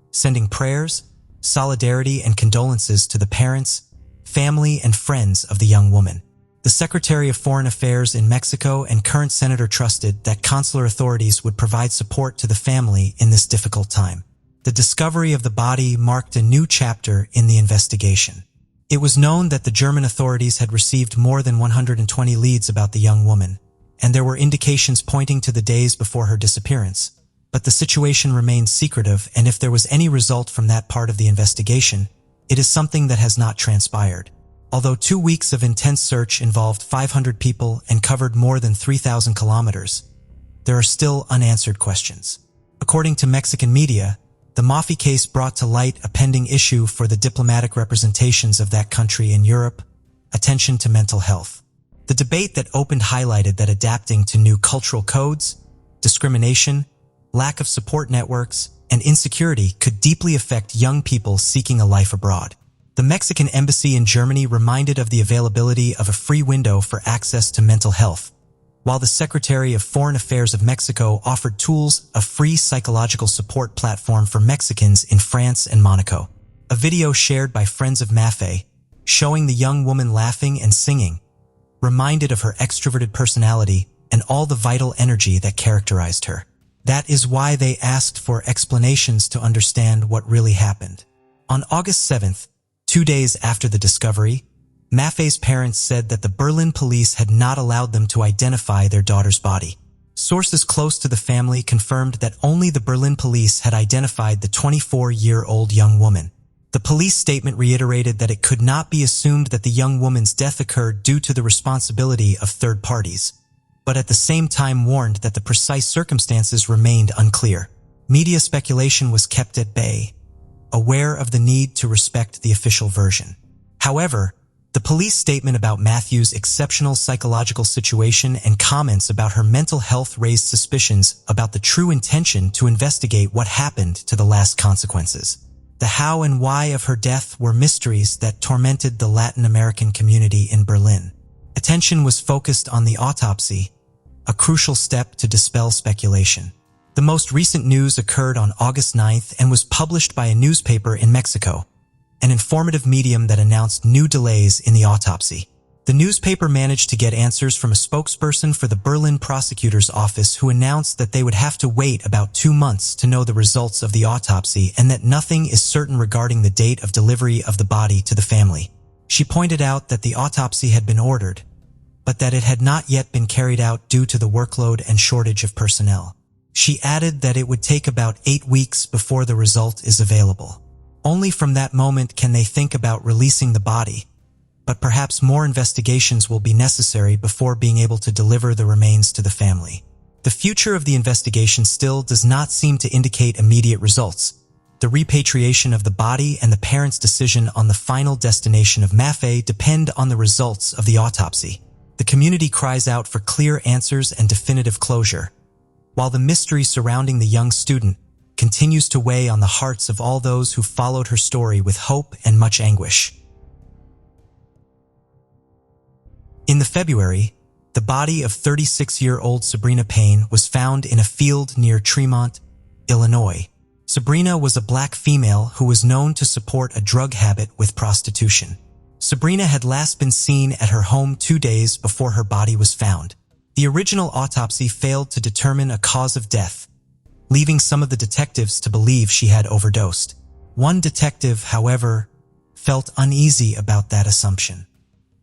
sending prayers, solidarity, and condolences to the parents, family, and friends of the young woman. The Secretary of Foreign Affairs in Mexico and current senator trusted that consular authorities would provide support to the family in this difficult time. The discovery of the body marked a new chapter in the investigation. It was known that the German authorities had received more than 120 leads about the young woman, and there were indications pointing to the days before her disappearance. But the situation remained secretive, and if there was any result from that part of the investigation, it is something that has not transpired. Although 2 weeks of intense search involved 500 people and covered more than 3,000 kilometers, there are still unanswered questions. According to Mexican media, the Mafi case brought to light a pending issue for the diplomatic representations of that country in Europe: attention to mental health. The debate that opened highlighted that adapting to new cultural codes, discrimination, lack of support networks, and insecurity could deeply affect young people seeking a life abroad. The Mexican embassy in Germany reminded of the availability of a free window for access to mental health, while the Secretary of Foreign Affairs of Mexico offered tools, a free psychological support platform for Mexicans in France and Monaco. A video shared by friends of Mafi, showing the young woman laughing and singing, reminded of her extroverted personality and all the vital energy that characterized her. That is why they asked for explanations to understand what really happened. On August 7th, 2 days after the discovery, Maffei's parents said that the Berlin police had not allowed them to identify their daughter's body. Sources close to the family confirmed that only the Berlin police had identified the 24-year-old young woman. The police statement reiterated that it could not be assumed that the young woman's death occurred due to the responsibility of third parties, but at the same time warned that the precise circumstances remained unclear. Media speculation was kept at bay, aware of the need to respect the official version. However, the police statement about Matthew's exceptional psychological situation and comments about her mental health raised suspicions about the true intention to investigate what happened to the last consequences. The how and why of her death were mysteries that tormented the Latin American community in Berlin. Attention was focused on the autopsy, a crucial step to dispel speculation. The most recent news occurred on August 9th and was published by a newspaper in Mexico, an informative medium that announced new delays in the autopsy. The newspaper managed to get answers from a spokesperson for the Berlin prosecutor's office who announced that they would have to wait about 2 months to know the results of the autopsy and that nothing is certain regarding the date of delivery of the body to the family. She pointed out that the autopsy had been ordered, but that it had not yet been carried out due to the workload and shortage of personnel. She added that it would take about 8 weeks before the result is available. Only from that moment can they think about releasing the body, but perhaps more investigations will be necessary before being able to deliver the remains to the family. The future of the investigation still does not seem to indicate immediate results. The repatriation of the body and the parents' decision on the final destination of Maffei depend on the results of the autopsy. The community cries out for clear answers and definitive closure, while the mystery surrounding the young student continues to weigh on the hearts of all those who followed her story with hope and much anguish. In February, the body of 36-year-old Sabrina Payne was found in a field near Tremont, Illinois. Sabrina was a black female who was known to support a drug habit with prostitution. Sabrina had last been seen at her home 2 days before her body was found. The original autopsy failed to determine a cause of death, leaving some of the detectives to believe she had overdosed. One detective, however, felt uneasy about that assumption.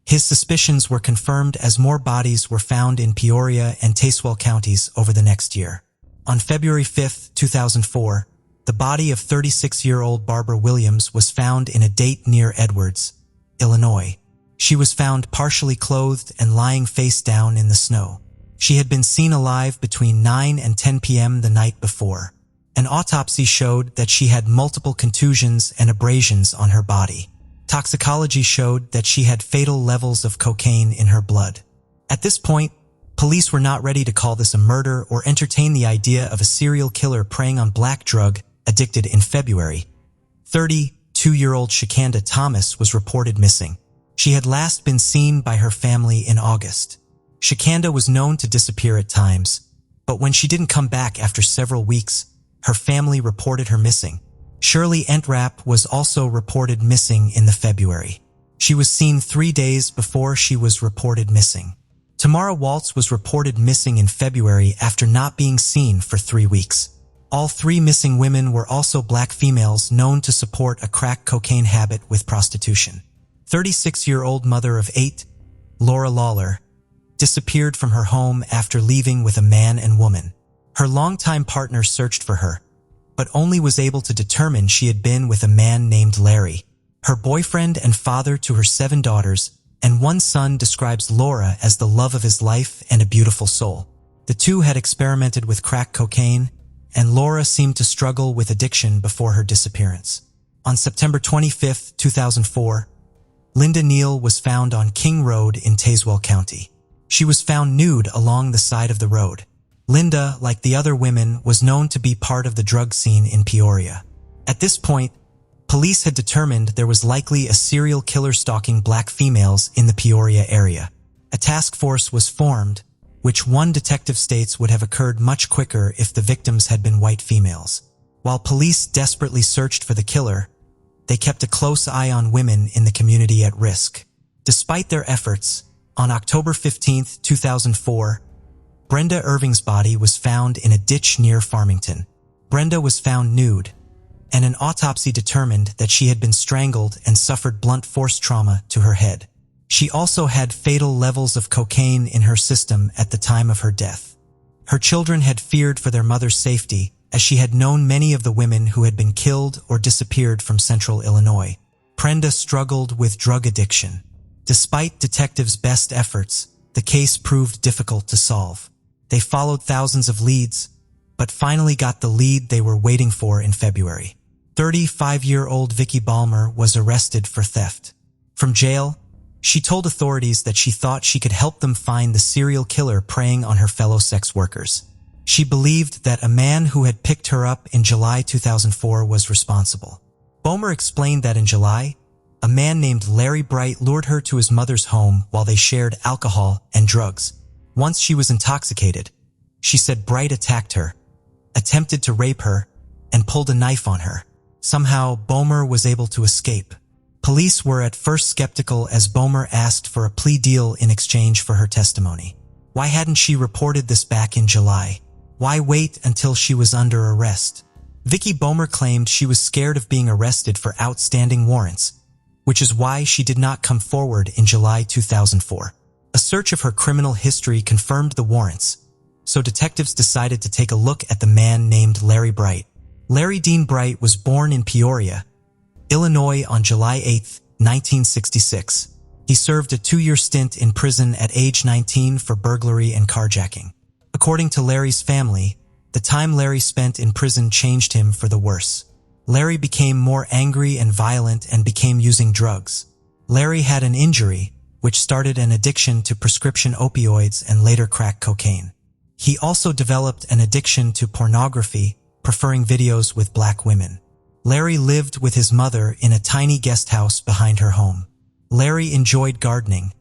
His suspicions were confirmed as more bodies were found in Peoria and Tazewell counties over the next year. On February 5, 2004, the body of 36-year-old Barbara Williams was found in a date near Edwards, Illinois. She was found partially clothed and lying face down in the snow. She had been seen alive between 9 and 10 p.m. the night before. An autopsy showed that she had multiple contusions and abrasions on her body. Toxicology showed that she had fatal levels of cocaine in her blood. At this point, police were not ready to call this a murder or entertain the idea of a serial killer preying on black drug addicted. In February, 32-year-old Shakanda Thomas was reported missing. She had last been seen by her family in August. Shakanda was known to disappear at times, but when she didn't come back after several weeks, her family reported her missing. Shirley Entrap was also reported missing in February. She was seen 3 days before she was reported missing. Tamara Waltz was reported missing in February after not being seen for 3 weeks. All 3 missing women were also black females known to support a crack cocaine habit with prostitution. 36-year-old mother of 8, Laura Lawler, disappeared from her home after leaving with a man and woman. Her longtime partner searched for her, but only was able to determine she had been with a man named Larry. Her boyfriend and father to her 7 daughters and 1 son describes Laura as the love of his life and a beautiful soul. The two had experimented with crack cocaine, and Laura seemed to struggle with addiction before her disappearance. On September 25, 2004, Linda Neal was found on King Road in Tazewell County. She was found nude along the side of the road. Linda, like the other women, was known to be part of the drug scene in Peoria. At this point, police had determined there was likely a serial killer stalking black females in the Peoria area. A task force was formed, which one detective states would have occurred much quicker if the victims had been white females. While police desperately searched for the killer, they kept a close eye on women in the community at risk. Despite their efforts, on October 15, 2004, Brenda Irving's body was found in a ditch near Farmington. Brenda was found nude, and an autopsy determined that she had been strangled and suffered blunt force trauma to her head. She also had fatal levels of cocaine in her system at the time of her death. Her children had feared for their mother's safety, as she had known many of the women who had been killed or disappeared from central Illinois. Brenda struggled with drug addiction. Despite detectives' best efforts, the case proved difficult to solve. They followed thousands of leads, but finally got the lead they were waiting for in February. 35-year-old Vicki Balmer was arrested for theft. From jail, she told authorities that she thought she could help them find the serial killer preying on her fellow sex workers. She believed that a man who had picked her up in July 2004 was responsible. Balmer explained that in July, a man named Larry Bright lured her to his mother's home while they shared alcohol and drugs. Once she was intoxicated, she said Bright attacked her, attempted to rape her, and pulled a knife on her. Somehow, Balmer was able to escape. Police were at first skeptical as Balmer asked for a plea deal in exchange for her testimony. Why hadn't she reported this back in July? Why wait until she was under arrest? Vicki Balmer claimed she was scared of being arrested for outstanding warrants, which is why she did not come forward in July 2004. A search of her criminal history confirmed the warrants, so detectives decided to take a look at the man named Larry Bright. Larry Dean Bright was born in Peoria, Illinois on July 8, 1966. He served a 2-year stint in prison at age 19 for burglary and carjacking. According to Larry's family, the time Larry spent in prison changed him for the worse. Larry became more angry and violent and began using drugs. Larry had an injury, which started an addiction to prescription opioids and later crack cocaine. He also developed an addiction to pornography, preferring videos with black women. Larry lived with his mother in a tiny guest house behind her home. Larry enjoyed gardening,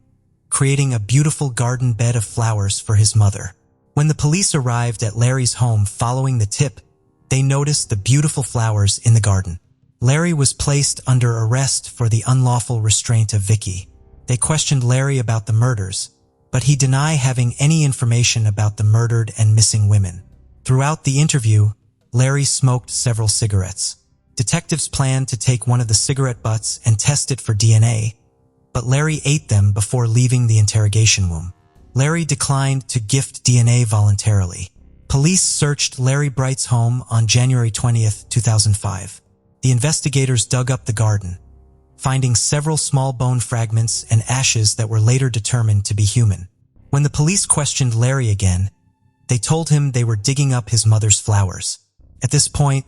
creating a beautiful garden bed of flowers for his mother. When the police arrived at Larry's home following the tip, they noticed the beautiful flowers in the garden. Larry was placed under arrest for the unlawful restraint of Vicki. They questioned Larry about the murders, but he denied having any information about the murdered and missing women. Throughout the interview, Larry smoked several cigarettes. Detectives planned to take one of the cigarette butts and test it for DNA, but Larry ate them before leaving the interrogation room. Larry declined to gift DNA voluntarily. Police searched Larry Bright's home on January 20, 2005. The investigators dug up the garden, finding several small bone fragments and ashes that were later determined to be human. When the police questioned Larry again, they told him they were digging up his mother's flowers. At this point,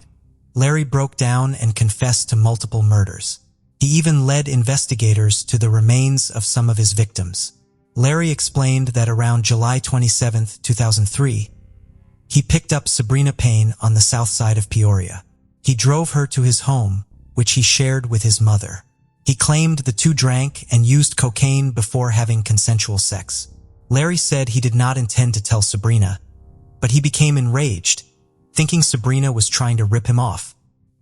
Larry broke down and confessed to multiple murders. He even led investigators to the remains of some of his victims. Larry explained that around July 27, 2003, he picked up Sabrina Payne on the south side of Peoria. He drove her to his home, which he shared with his mother. He claimed the two drank and used cocaine before having consensual sex. Larry said he did not intend to tell Sabrina, but he became enraged, thinking Sabrina was trying to rip him off.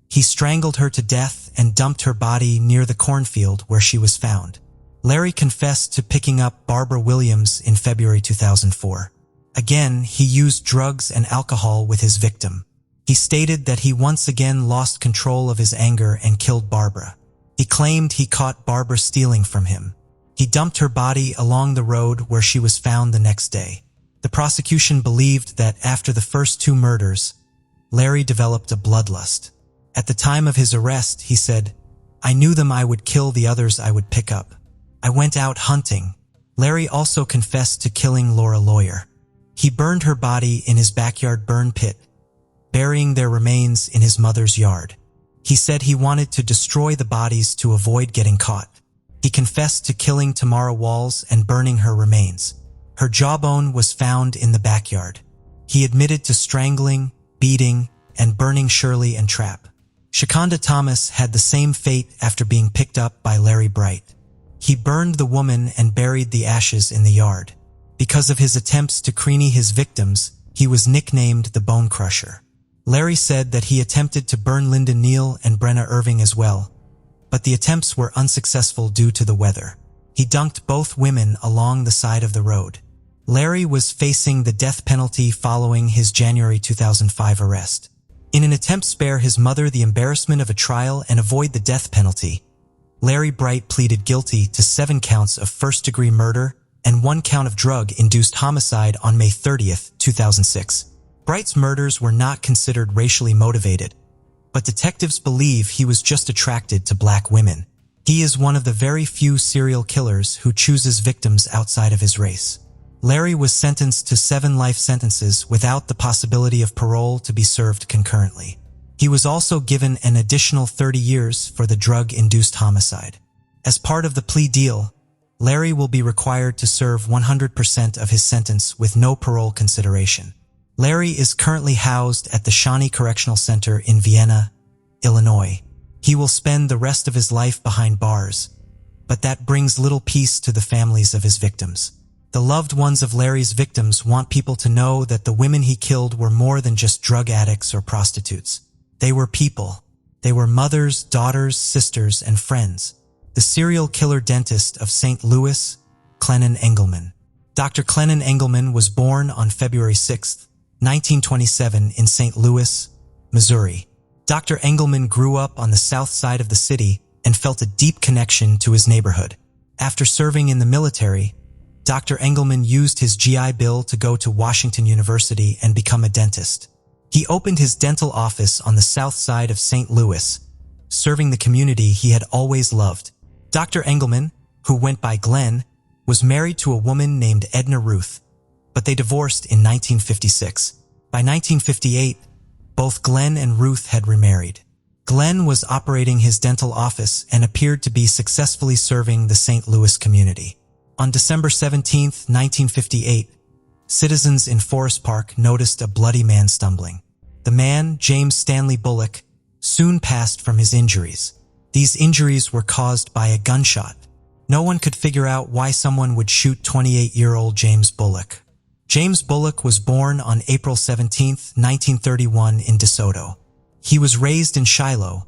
He strangled her to death and dumped her body near the cornfield where she was found. Larry confessed to picking up Barbara Williams in February 2004. Again, he used drugs and alcohol with his victim. He stated that he once again lost control of his anger and killed Barbara. He claimed he caught Barbara stealing from him. He dumped her body along the road where she was found the next day. The prosecution believed that after the first two murders, Larry developed a bloodlust. At the time of his arrest, he said, "I knew them I would kill, the others I would pick up. I went out hunting." Larry also confessed to killing Laura Lawyer. He burned her body in his backyard burn pit, burying their remains in his mother's yard. He said he wanted to destroy the bodies to avoid getting caught. He confessed to killing Tamara Walls and burning her remains. Her jawbone was found in the backyard. He admitted to strangling, beating, and burning Shirley and Trapp. Shakonda Thomas had the same fate after being picked up by Larry Bright. He burned the woman and buried the ashes in the yard. Because of his attempts to creamy his victims, he was nicknamed the Bone Crusher. Larry said that he attempted to burn Linda Neal and Brenna Irving as well, but the attempts were unsuccessful due to the weather. He dunked both women along the side of the road. Larry was facing the death penalty following his January 2005 arrest. In an attempt to spare his mother the embarrassment of a trial and avoid the death penalty, Larry Bright pleaded guilty to 7 counts of first-degree murder and 1 count of drug-induced homicide on May 30, 2006. Bright's murders were not considered racially motivated, but detectives believe he was just attracted to black women. He is one of the very few serial killers who chooses victims outside of his race. Larry was sentenced to 7 life sentences without the possibility of parole to be served concurrently. He was also given an additional 30 years for the drug-induced homicide. As part of the plea deal, Larry will be required to serve 100% of his sentence with no parole consideration. Larry is currently housed at the Shawnee Correctional Center in Vienna, Illinois. He will spend the rest of his life behind bars, but that brings little peace to the families of his victims. The loved ones of Larry's victims want people to know that the women he killed were more than just drug addicts or prostitutes. They were people. They were mothers, daughters, sisters, and friends. The serial killer dentist of St. Louis, Clinton Engelman. Dr. Clinton Engelman was born on February 6, 1927 in St. Louis, Missouri. Dr. Engelman grew up on the south side of the city and felt a deep connection to his neighborhood. After serving in the military, Dr. Engelman used his GI Bill to go to Washington University and become a dentist. He opened his dental office on the south side of St. Louis, serving the community he had always loved. Dr. Engelman, who went by Glenn, was married to a woman named Edna Ruth, but they divorced in 1956. By 1958, both Glenn and Ruth had remarried. Glenn was operating his dental office and appeared to be successfully serving the St. Louis community. On December 17, 1958, citizens in Forest Park noticed a bloody man stumbling. The man, James Stanley Bullock, soon passed from his injuries. These injuries were caused by a gunshot. No one could figure out why someone would shoot 28-year-old James Bullock. James Bullock was born on April 17, 1931 in DeSoto. He was raised in Shiloh,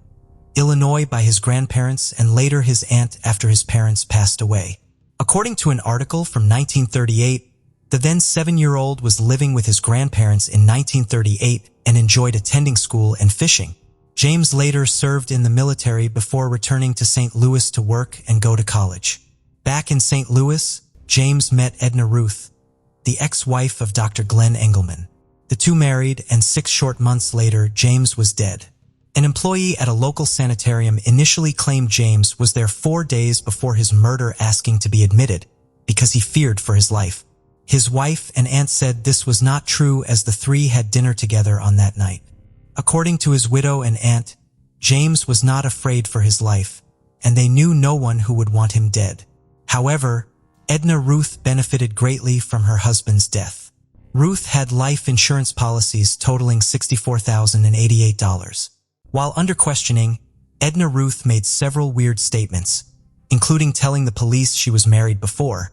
Illinois by his grandparents and later his aunt after his parents passed away. According to an article from 1938, the then 7-year-old was living with his grandparents in 1938 and enjoyed attending school and fishing. James later served in the military before returning to St. Louis to work and go to college. Back in St. Louis, James met Edna Ruth, the ex-wife of Dr. Glenn Engelman. The two married, and 6 short months later, James was dead. An employee at a local sanitarium initially claimed James was there 4 days before his murder, asking to be admitted because he feared for his life. His wife and aunt said this was not true, as the three had dinner together on that night. According to his widow and aunt, James was not afraid for his life, and they knew no one who would want him dead. However, Edna Ruth benefited greatly from her husband's death. Ruth had life insurance policies totaling $64,088. While under questioning, Edna Ruth made several weird statements, including telling the police she was married before,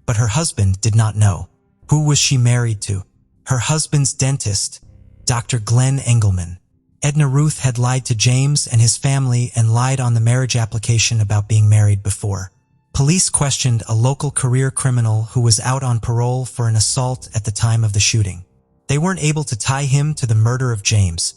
but her husband did not know. Who was she married to? Her husband's dentist, Dr. Glenn Engelman. Edna Ruth had lied to James and his family and lied on the marriage application about being married before. Police questioned a local career criminal who was out on parole for an assault at the time of the shooting. They weren't able to tie him to the murder of James,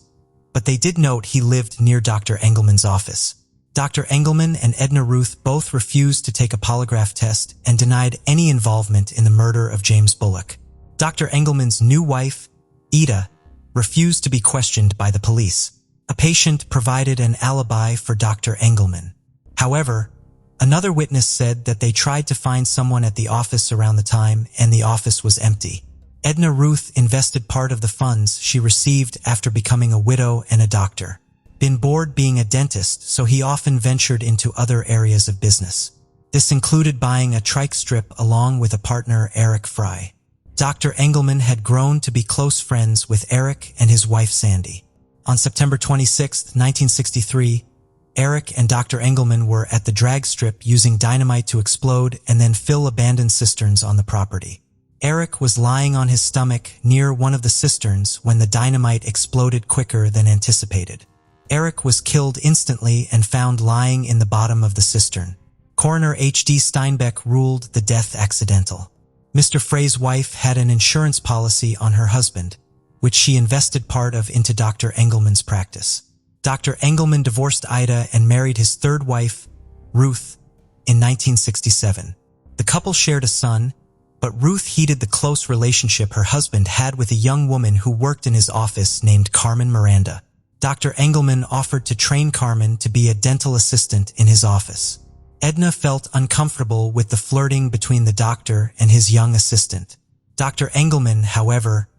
but they did note he lived near Dr. Engelman's office. Dr. Engelman and Edna Ruth both refused to take a polygraph test and denied any involvement in the murder of James Bullock. Dr. Engelman's new wife, Ida, refused to be questioned by the police. A patient provided an alibi for Dr. Engelman. However, another witness said that they tried to find someone at the office around the time and the office was empty. Edna Ruth invested part of the funds she received after becoming a widow and a doctor. Been bored being a dentist, so he often ventured into other areas of business. This included buying a trike strip along with a partner, Eric Fry. Dr. Engelman had grown to be close friends with Eric and his wife Sandy. On September 26, 1963, Eric and Dr. Engelman were at the drag strip using dynamite to explode and then fill abandoned cisterns on the property. Eric was lying on his stomach near one of the cisterns when the dynamite exploded quicker than anticipated. Eric was killed instantly and found lying in the bottom of the cistern. Coroner H.D. Steinbeck ruled the death accidental. Mr. Frey's wife had an insurance policy on her husband, which she invested part of into Dr. Engelman's practice. Dr. Engelman divorced Ida and married his third wife, Ruth, in 1967. The couple shared a son, but Ruth heeded the close relationship her husband had with a young woman who worked in his office named Carmen Miranda. Dr. Engelman offered to train Carmen to be a dental assistant in his office. Edna felt uncomfortable with the flirting between the doctor and his young assistant. Dr. Engelman, however,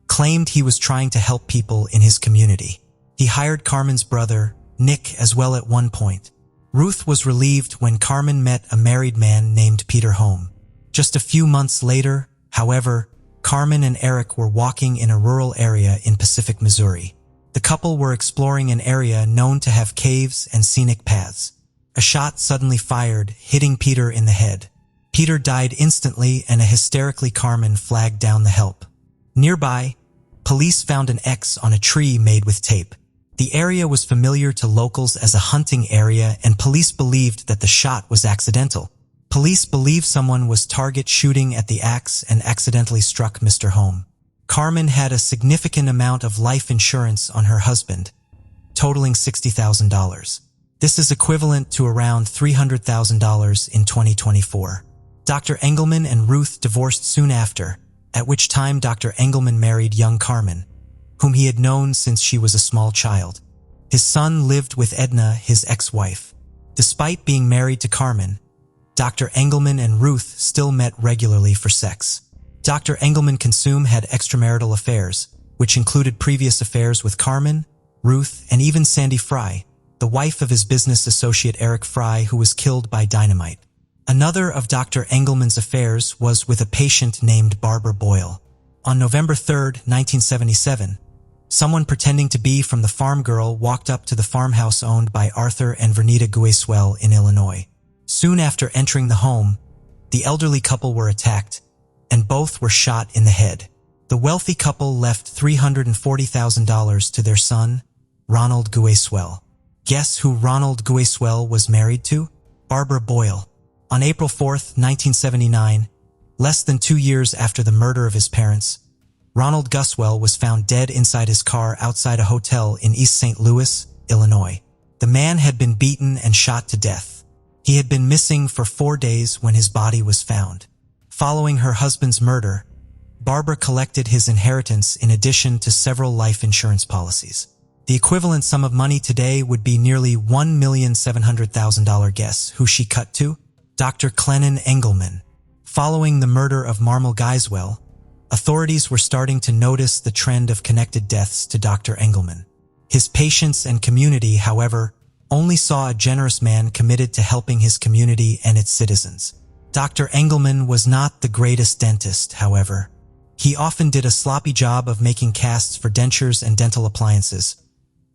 claimed he was trying to help people in his community. He hired Carmen's brother, Nick, as well at one point. Ruth was relieved when Carmen met a married man named Peter Home. Just a few months later, however, Carmen and Eric were walking in a rural area in Pacific, Missouri. The couple were exploring an area known to have caves and scenic paths. A shot suddenly fired, hitting Peter in the head. Peter died instantly, and a hysterically Carmen flagged down the help. Nearby, police found an X on a tree made with tape. The area was familiar to locals as a hunting area, and police believed that the shot was accidental. Police believe someone was target shooting at the axe and accidentally struck Mr. Home. Carmen had a significant amount of life insurance on her husband, totaling $60,000. This is equivalent to around $300,000 in 2024. Dr. Engelman and Ruth divorced soon after, at which time Dr. Engelman married young Carmen, whom he had known since she was a small child. His son lived with Edna, his ex-wife. Despite being married to Carmen, Dr. Engelman and Ruth still met regularly for sex. Dr. Engelman had extramarital affairs, which included previous affairs with Carmen, Ruth, and even Sandy Fry, the wife of his business associate Eric Fry, who was killed by dynamite. Another of Dr. Engelman's affairs was with a patient named Barbara Boyle. On November 3, 1977, someone pretending to be from the farm girl walked up to the farmhouse owned by Arthur and Vernita Llywellyn in Illinois. Soon after entering the home, the elderly couple were attacked, and both were shot in the head. The wealthy couple left $340,000 to their son, Ronald Llywellyn. Guess who Ronald Llywellyn was married to? Barbara Boyle. On April 4, 1979, less than 2 years after the murder of his parents, Ronald Llywellyn was found dead inside his car outside a hotel in East St. Louis, Illinois. The man had been beaten and shot to death. He had been missing for 4 days when his body was found. Following her husband's murder, Barbara collected his inheritance in addition to several life insurance policies. The equivalent sum of money today would be nearly $1,700,000. Guess who she cut to? Dr. Clinton Engelman. Following the murder of Marmal Llywellyn, authorities were starting to notice the trend of connected deaths to Dr. Engelman. His patients and community, however, only saw a generous man committed to helping his community and its citizens. Dr. Engelman was not the greatest dentist, however. He often did a sloppy job of making casts for dentures and dental appliances,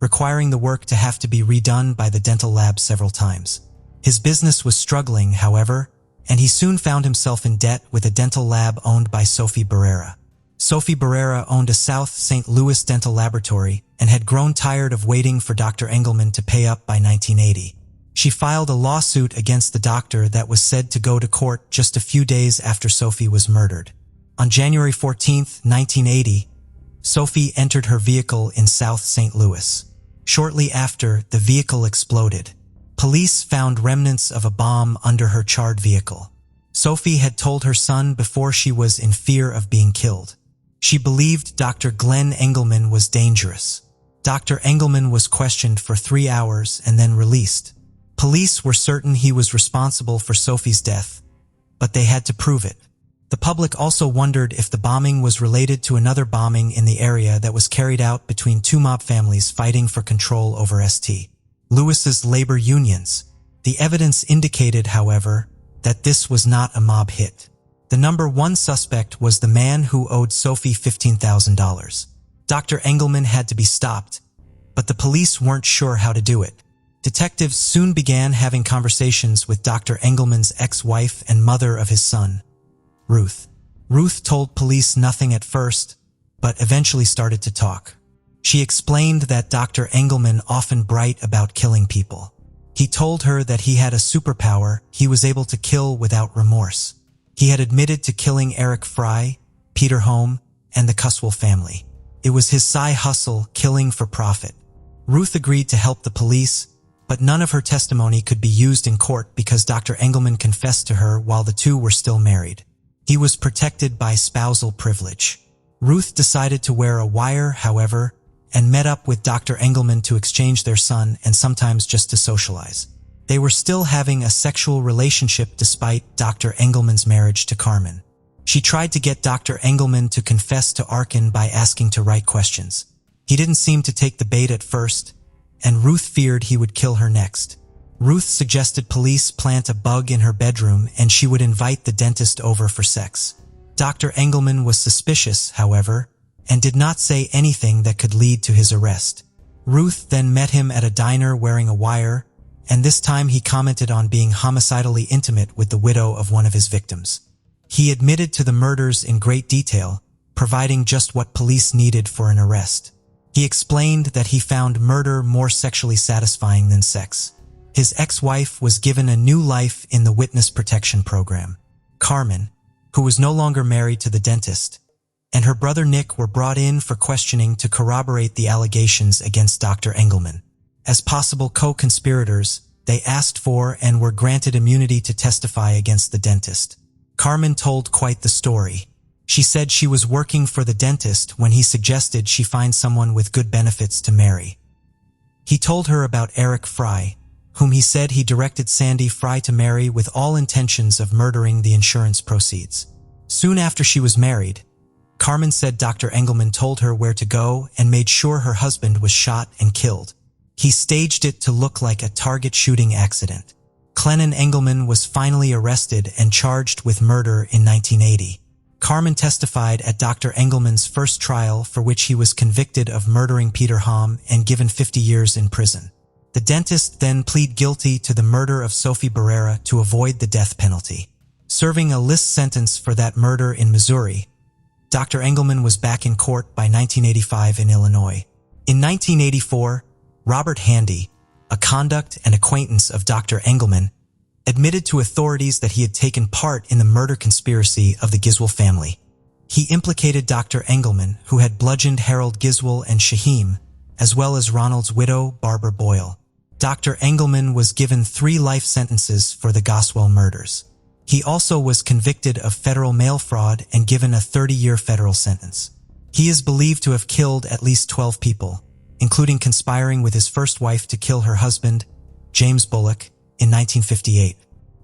requiring the work to have to be redone by the dental lab several times. His business was struggling, however, and he soon found himself in debt with a dental lab owned by Sophie Barrera. Sophie Barrera owned a South St. Louis dental laboratory and had grown tired of waiting for Dr. Engelman to pay up by 1980. She filed a lawsuit against the doctor that was said to go to court just a few days after Sophie was murdered. On January 14, 1980, Sophie entered her vehicle in South St. Louis. Shortly after, the vehicle exploded. Police found remnants of a bomb under her charred vehicle. Sophie had told her son before she was in fear of being killed. She believed Dr. Glenn Engelman was dangerous. Dr. Engelman was questioned for 3 hours and then released. Police were certain he was responsible for Sophie's death, but they had to prove it. The public also wondered if the bombing was related to another bombing in the area that was carried out between two mob families fighting for control over St. Louis's labor unions. The evidence indicated, however, that this was not a mob hit. The number one suspect was the man who owed Sophie $15,000. Dr. Engelman had to be stopped, but the police weren't sure how to do it. Detectives soon began having conversations with Dr. Engelman's ex-wife and mother of his son, Ruth. Ruth told police nothing at first, but eventually started to talk. She explained that Dr. Engelman often bragged about killing people. He told her that he had a superpower: he was able to kill without remorse. He had admitted to killing Eric Fry, Peter Home, and the Cuswell family. It was his side hustle, killing for profit. Ruth agreed to help the police, but none of her testimony could be used in court because Dr. Engelman confessed to her while the two were still married. He was protected by spousal privilege. Ruth decided to wear a wire, however, and met up with Dr. Engelman to exchange their son and sometimes just to socialize. They were still having a sexual relationship despite Dr. Engelman's marriage to Carmen. She tried to get Dr. Engelman to confess to Arkin by asking to write questions. He didn't seem to take the bait at first, and Ruth feared he would kill her next. Ruth suggested police plant a bug in her bedroom and she would invite the dentist over for sex. Dr. Engelman was suspicious, however, and did not say anything that could lead to his arrest. Ruth then met him at a diner wearing a wire, and this time he commented on being homicidally intimate with the widow of one of his victims. He admitted to the murders in great detail, providing just what police needed for an arrest. He explained that he found murder more sexually satisfying than sex. His ex-wife was given a new life in the witness protection program. Carmen, who was no longer married to the dentist, and her brother Nick were brought in for questioning to corroborate the allegations against Dr. Engelman. As possible co-conspirators, they asked for and were granted immunity to testify against the dentist. Carmen told quite the story. She said she was working for the dentist when he suggested she find someone with good benefits to marry. He told her about Eric Fry, whom he said he directed Sandy Fry to marry with all intentions of murdering the insurance proceeds. Soon after she was married, Carmen said Dr. Engelman told her where to go and made sure her husband was shot and killed. He staged it to look like a target shooting accident. Clinton Engelman was finally arrested and charged with murder in 1980. Carmen testified at Dr. Engelman's first trial, for which he was convicted of murdering Peter Hom and given 50 years in prison. The dentist then pleaded guilty to the murder of Sophie Barrera to avoid the death penalty. Serving a list sentence for that murder in Missouri, Dr. Engelman was back in court by 1985 in Illinois. In 1984, Robert Handy, a conduct and acquaintance of Dr. Engelman, admitted to authorities that he had taken part in the murder conspiracy of the Giswell family. He implicated Dr. Engelman, who had bludgeoned Harold Giswell and Shaheem, as well as Ronald's widow, Barbara Boyle. Dr. Engelman was given 3 life sentences for the Goswell murders. He also was convicted of federal mail fraud and given a 30-year federal sentence. He is believed to have killed at least 12 people, including conspiring with his first wife to kill her husband, James Bullock, in 1958.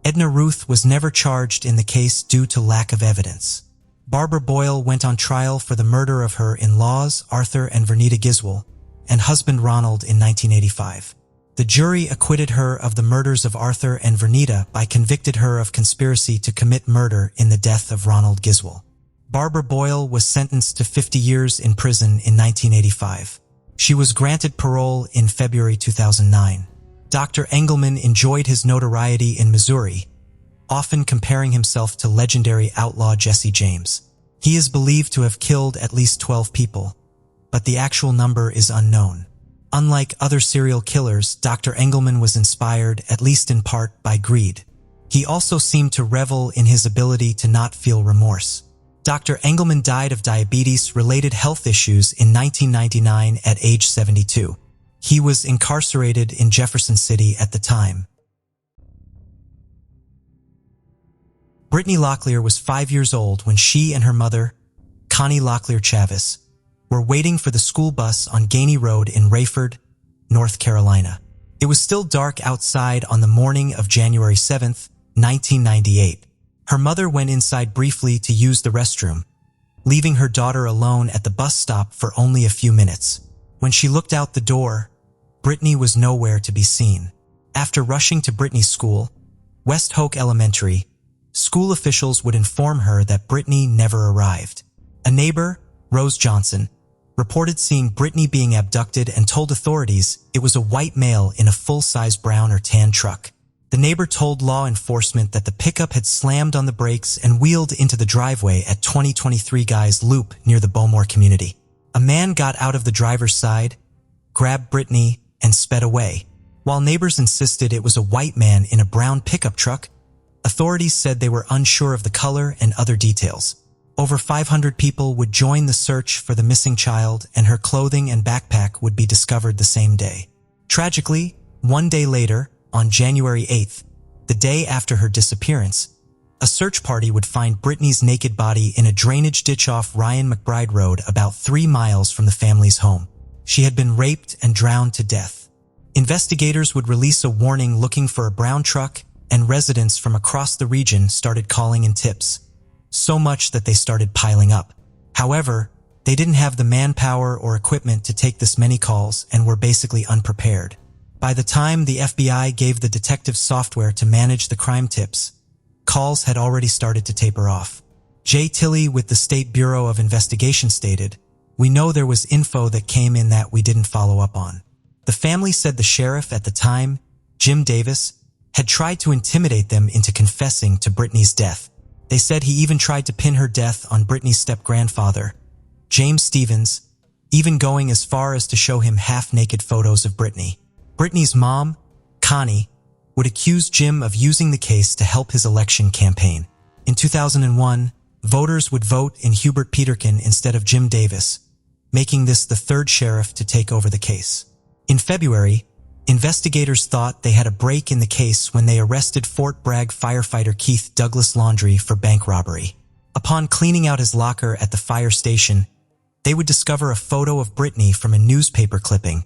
Edna Ruth was never charged in the case due to lack of evidence. Barbara Boyle went on trial for the murder of her in-laws, Arthur and Vernita Giswell, and husband Ronald in 1985. The jury acquitted her of the murders of Arthur and Vernita by convicted her of conspiracy to commit murder in the death of Ronald Giswell. Barbara Boyle was sentenced to 50 years in prison in 1985. She was granted parole in February 2009. Dr. Engelman enjoyed his notoriety in Missouri, often comparing himself to legendary outlaw Jesse James. He is believed to have killed at least 12 people, but the actual number is unknown. Unlike other serial killers, Dr. Engelman was inspired, at least in part, by greed. He also seemed to revel in his ability to not feel remorse. Dr. Engelman died of diabetes-related health issues in 1999 at age 72. He was incarcerated in Jefferson City at the time. Britney Locklear was 5 years old when she and her mother, Connie Locklear Chavis, were waiting for the school bus on Gainey Road in Rayford, North Carolina. It was still dark outside on the morning of January 7, 1998. Her mother went inside briefly to use the restroom, leaving her daughter alone at the bus stop for only a few minutes. When she looked out the door, Britney was nowhere to be seen. After rushing to Britney's school, West Hoke Elementary, school officials would inform her that Britney never arrived. A neighbor, Rose Johnson, reported seeing Britney being abducted and told authorities it was a white male in a full-size brown or tan truck. The neighbor told law enforcement that the pickup had slammed on the brakes and wheeled into the driveway at 2023 Guys Loop near the Bowmore community. A man got out of the driver's side, grabbed Britney, and sped away. While neighbors insisted it was a white man in a brown pickup truck, Authorities said they were unsure of the color and other details. Over 500 people would join the search for the missing child, and her clothing and backpack would be discovered the same day. Tragically, one day later, on January 8th, the day after her disappearance, a search party would find Britney's naked body in a drainage ditch off Ryan McBride Road about 3 miles from the family's home. She had been raped and drowned to death. Investigators would release a warning looking for a brown truck, and residents from across the region started calling in tips. So much that they started piling up. However, they didn't have the manpower or equipment to take this many calls and were basically unprepared. By the time the FBI gave the detectives software to manage the crime tips, calls had already started to taper off. Jay Tilley with the State Bureau of Investigation stated, "We know there was info that came in that we didn't follow up on." The family said the sheriff at the time, Jim Davis, had tried to intimidate them into confessing to Britney's death. They said he even tried to pin her death on Britney's step-grandfather, James Stevens, even going as far as to show him half-naked photos of Britney. Britney's mom, Connie, would accuse Jim of using the case to help his election campaign. In 2001, voters would vote in Hubert Peterkin instead of Jim Davis, making this the third sheriff to take over the case. In February, investigators thought they had a break in the case when they arrested Fort Bragg firefighter Keith Douglas Laundrie for bank robbery. Upon cleaning out his locker at the fire station, they would discover a photo of Britney from a newspaper clipping,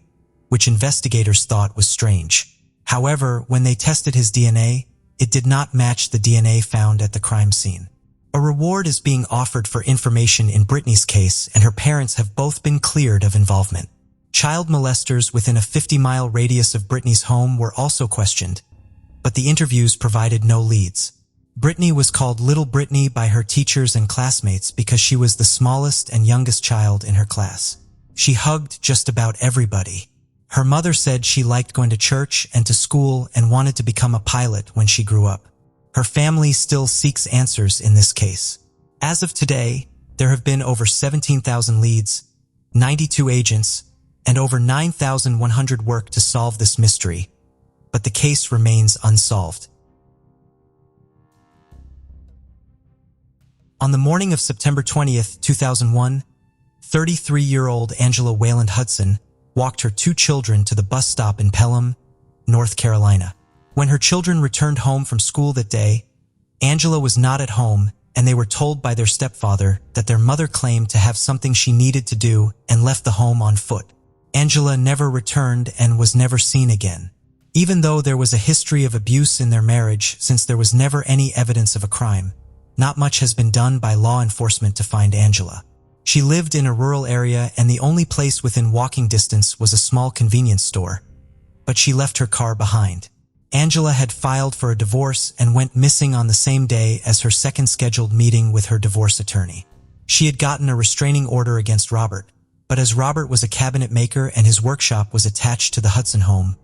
which investigators thought was strange. However, when they tested his DNA, it did not match the DNA found at the crime scene. A reward is being offered for information in Britney's case, and her parents have both been cleared of involvement. Child molesters within a 50-mile radius of Britney's home were also questioned, but the interviews provided no leads. Britney was called Little Britney by her teachers and classmates because she was the smallest and youngest child in her class. She hugged just about everybody. Her mother said she liked going to church and to school and wanted to become a pilot when she grew up. Her family still seeks answers in this case. As of today, there have been over 17,000 leads, 92 agents, and over 9,100 work to solve this mystery, but the case remains unsolved. On the morning of September 20th, 2001, 33-year-old Angela Wayland Hudson walked her 2 children to the bus stop in Pelham, North Carolina. When her children returned home from school that day, Angela was not at home, and they were told by their stepfather that their mother claimed to have something she needed to do and left the home on foot. Angela never returned and was never seen again. Even though there was a history of abuse in their marriage, since there was never any evidence of a crime, not much has been done by law enforcement to find Angela. She lived in a rural area, and the only place within walking distance was a small convenience store, but she left her car behind. Angela had filed for a divorce and went missing on the same day as her second scheduled meeting with her divorce attorney. She had gotten a restraining order against Robert, but as Robert was a cabinet maker and his workshop was attached to the Hudson home,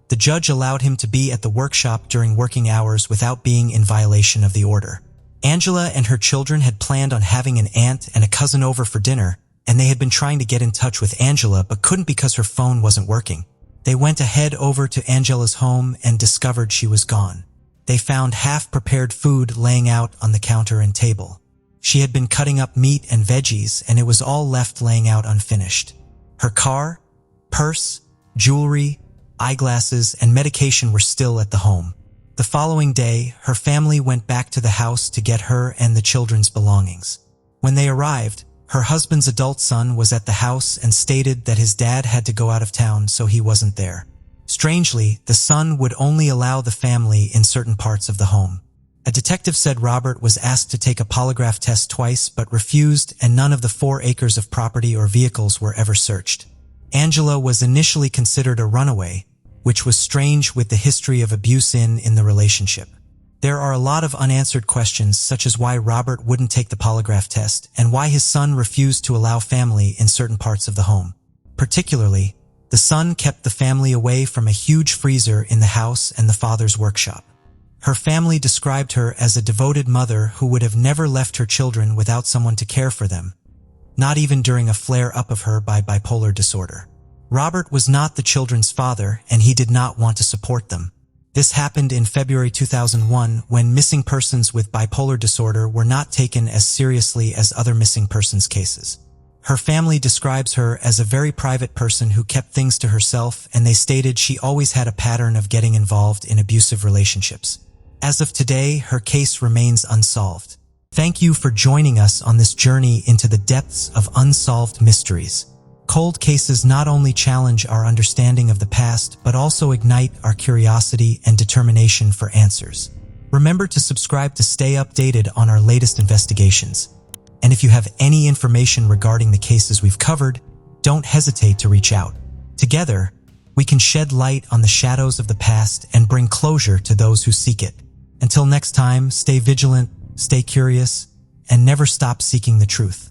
the judge allowed him to be at the workshop during working hours without being in violation of the order. Angela and her children had planned on having an aunt and a cousin over for dinner, and they had been trying to get in touch with Angela but couldn't because her phone wasn't working. They went ahead over to Angela's home and discovered she was gone. They found half-prepared food laying out on the counter and table. She had been cutting up meat and veggies, and it was all left laying out unfinished. Her car, purse, jewelry, eyeglasses, and medication were still at the home. The following day, her family went back to the house to get her and the children's belongings. When they arrived, her husband's adult son was at the house and stated that his dad had to go out of town, so he wasn't there. Strangely, the son would only allow the family in certain parts of the home. A detective said Robert was asked to take a polygraph test twice but refused, and none of the 4 acres of property or vehicles were ever searched. Angela was initially considered a runaway, which was strange with the history of abuse in the relationship. There are a lot of unanswered questions, such as why Robert wouldn't take the polygraph test and why his son refused to allow family in certain parts of the home. Particularly, the son kept the family away from a huge freezer in the house and the father's workshop. Her family described her as a devoted mother who would have never left her children without someone to care for them, not even during a flare-up of her by bipolar disorder. Robert was not the children's father, and he did not want to support them. This happened in February 2001 when missing persons with bipolar disorder were not taken as seriously as other missing persons cases. Her family describes her as a very private person who kept things to herself, and they stated she always had a pattern of getting involved in abusive relationships. As of today, her case remains unsolved. Thank you for joining us on this journey into the depths of unsolved mysteries. Cold cases not only challenge our understanding of the past, but also ignite our curiosity and determination for answers. Remember to subscribe to stay updated on our latest investigations. And if you have any information regarding the cases we've covered, don't hesitate to reach out. Together, we can shed light on the shadows of the past and bring closure to those who seek it. Until next time, stay vigilant, stay curious, and never stop seeking the truth.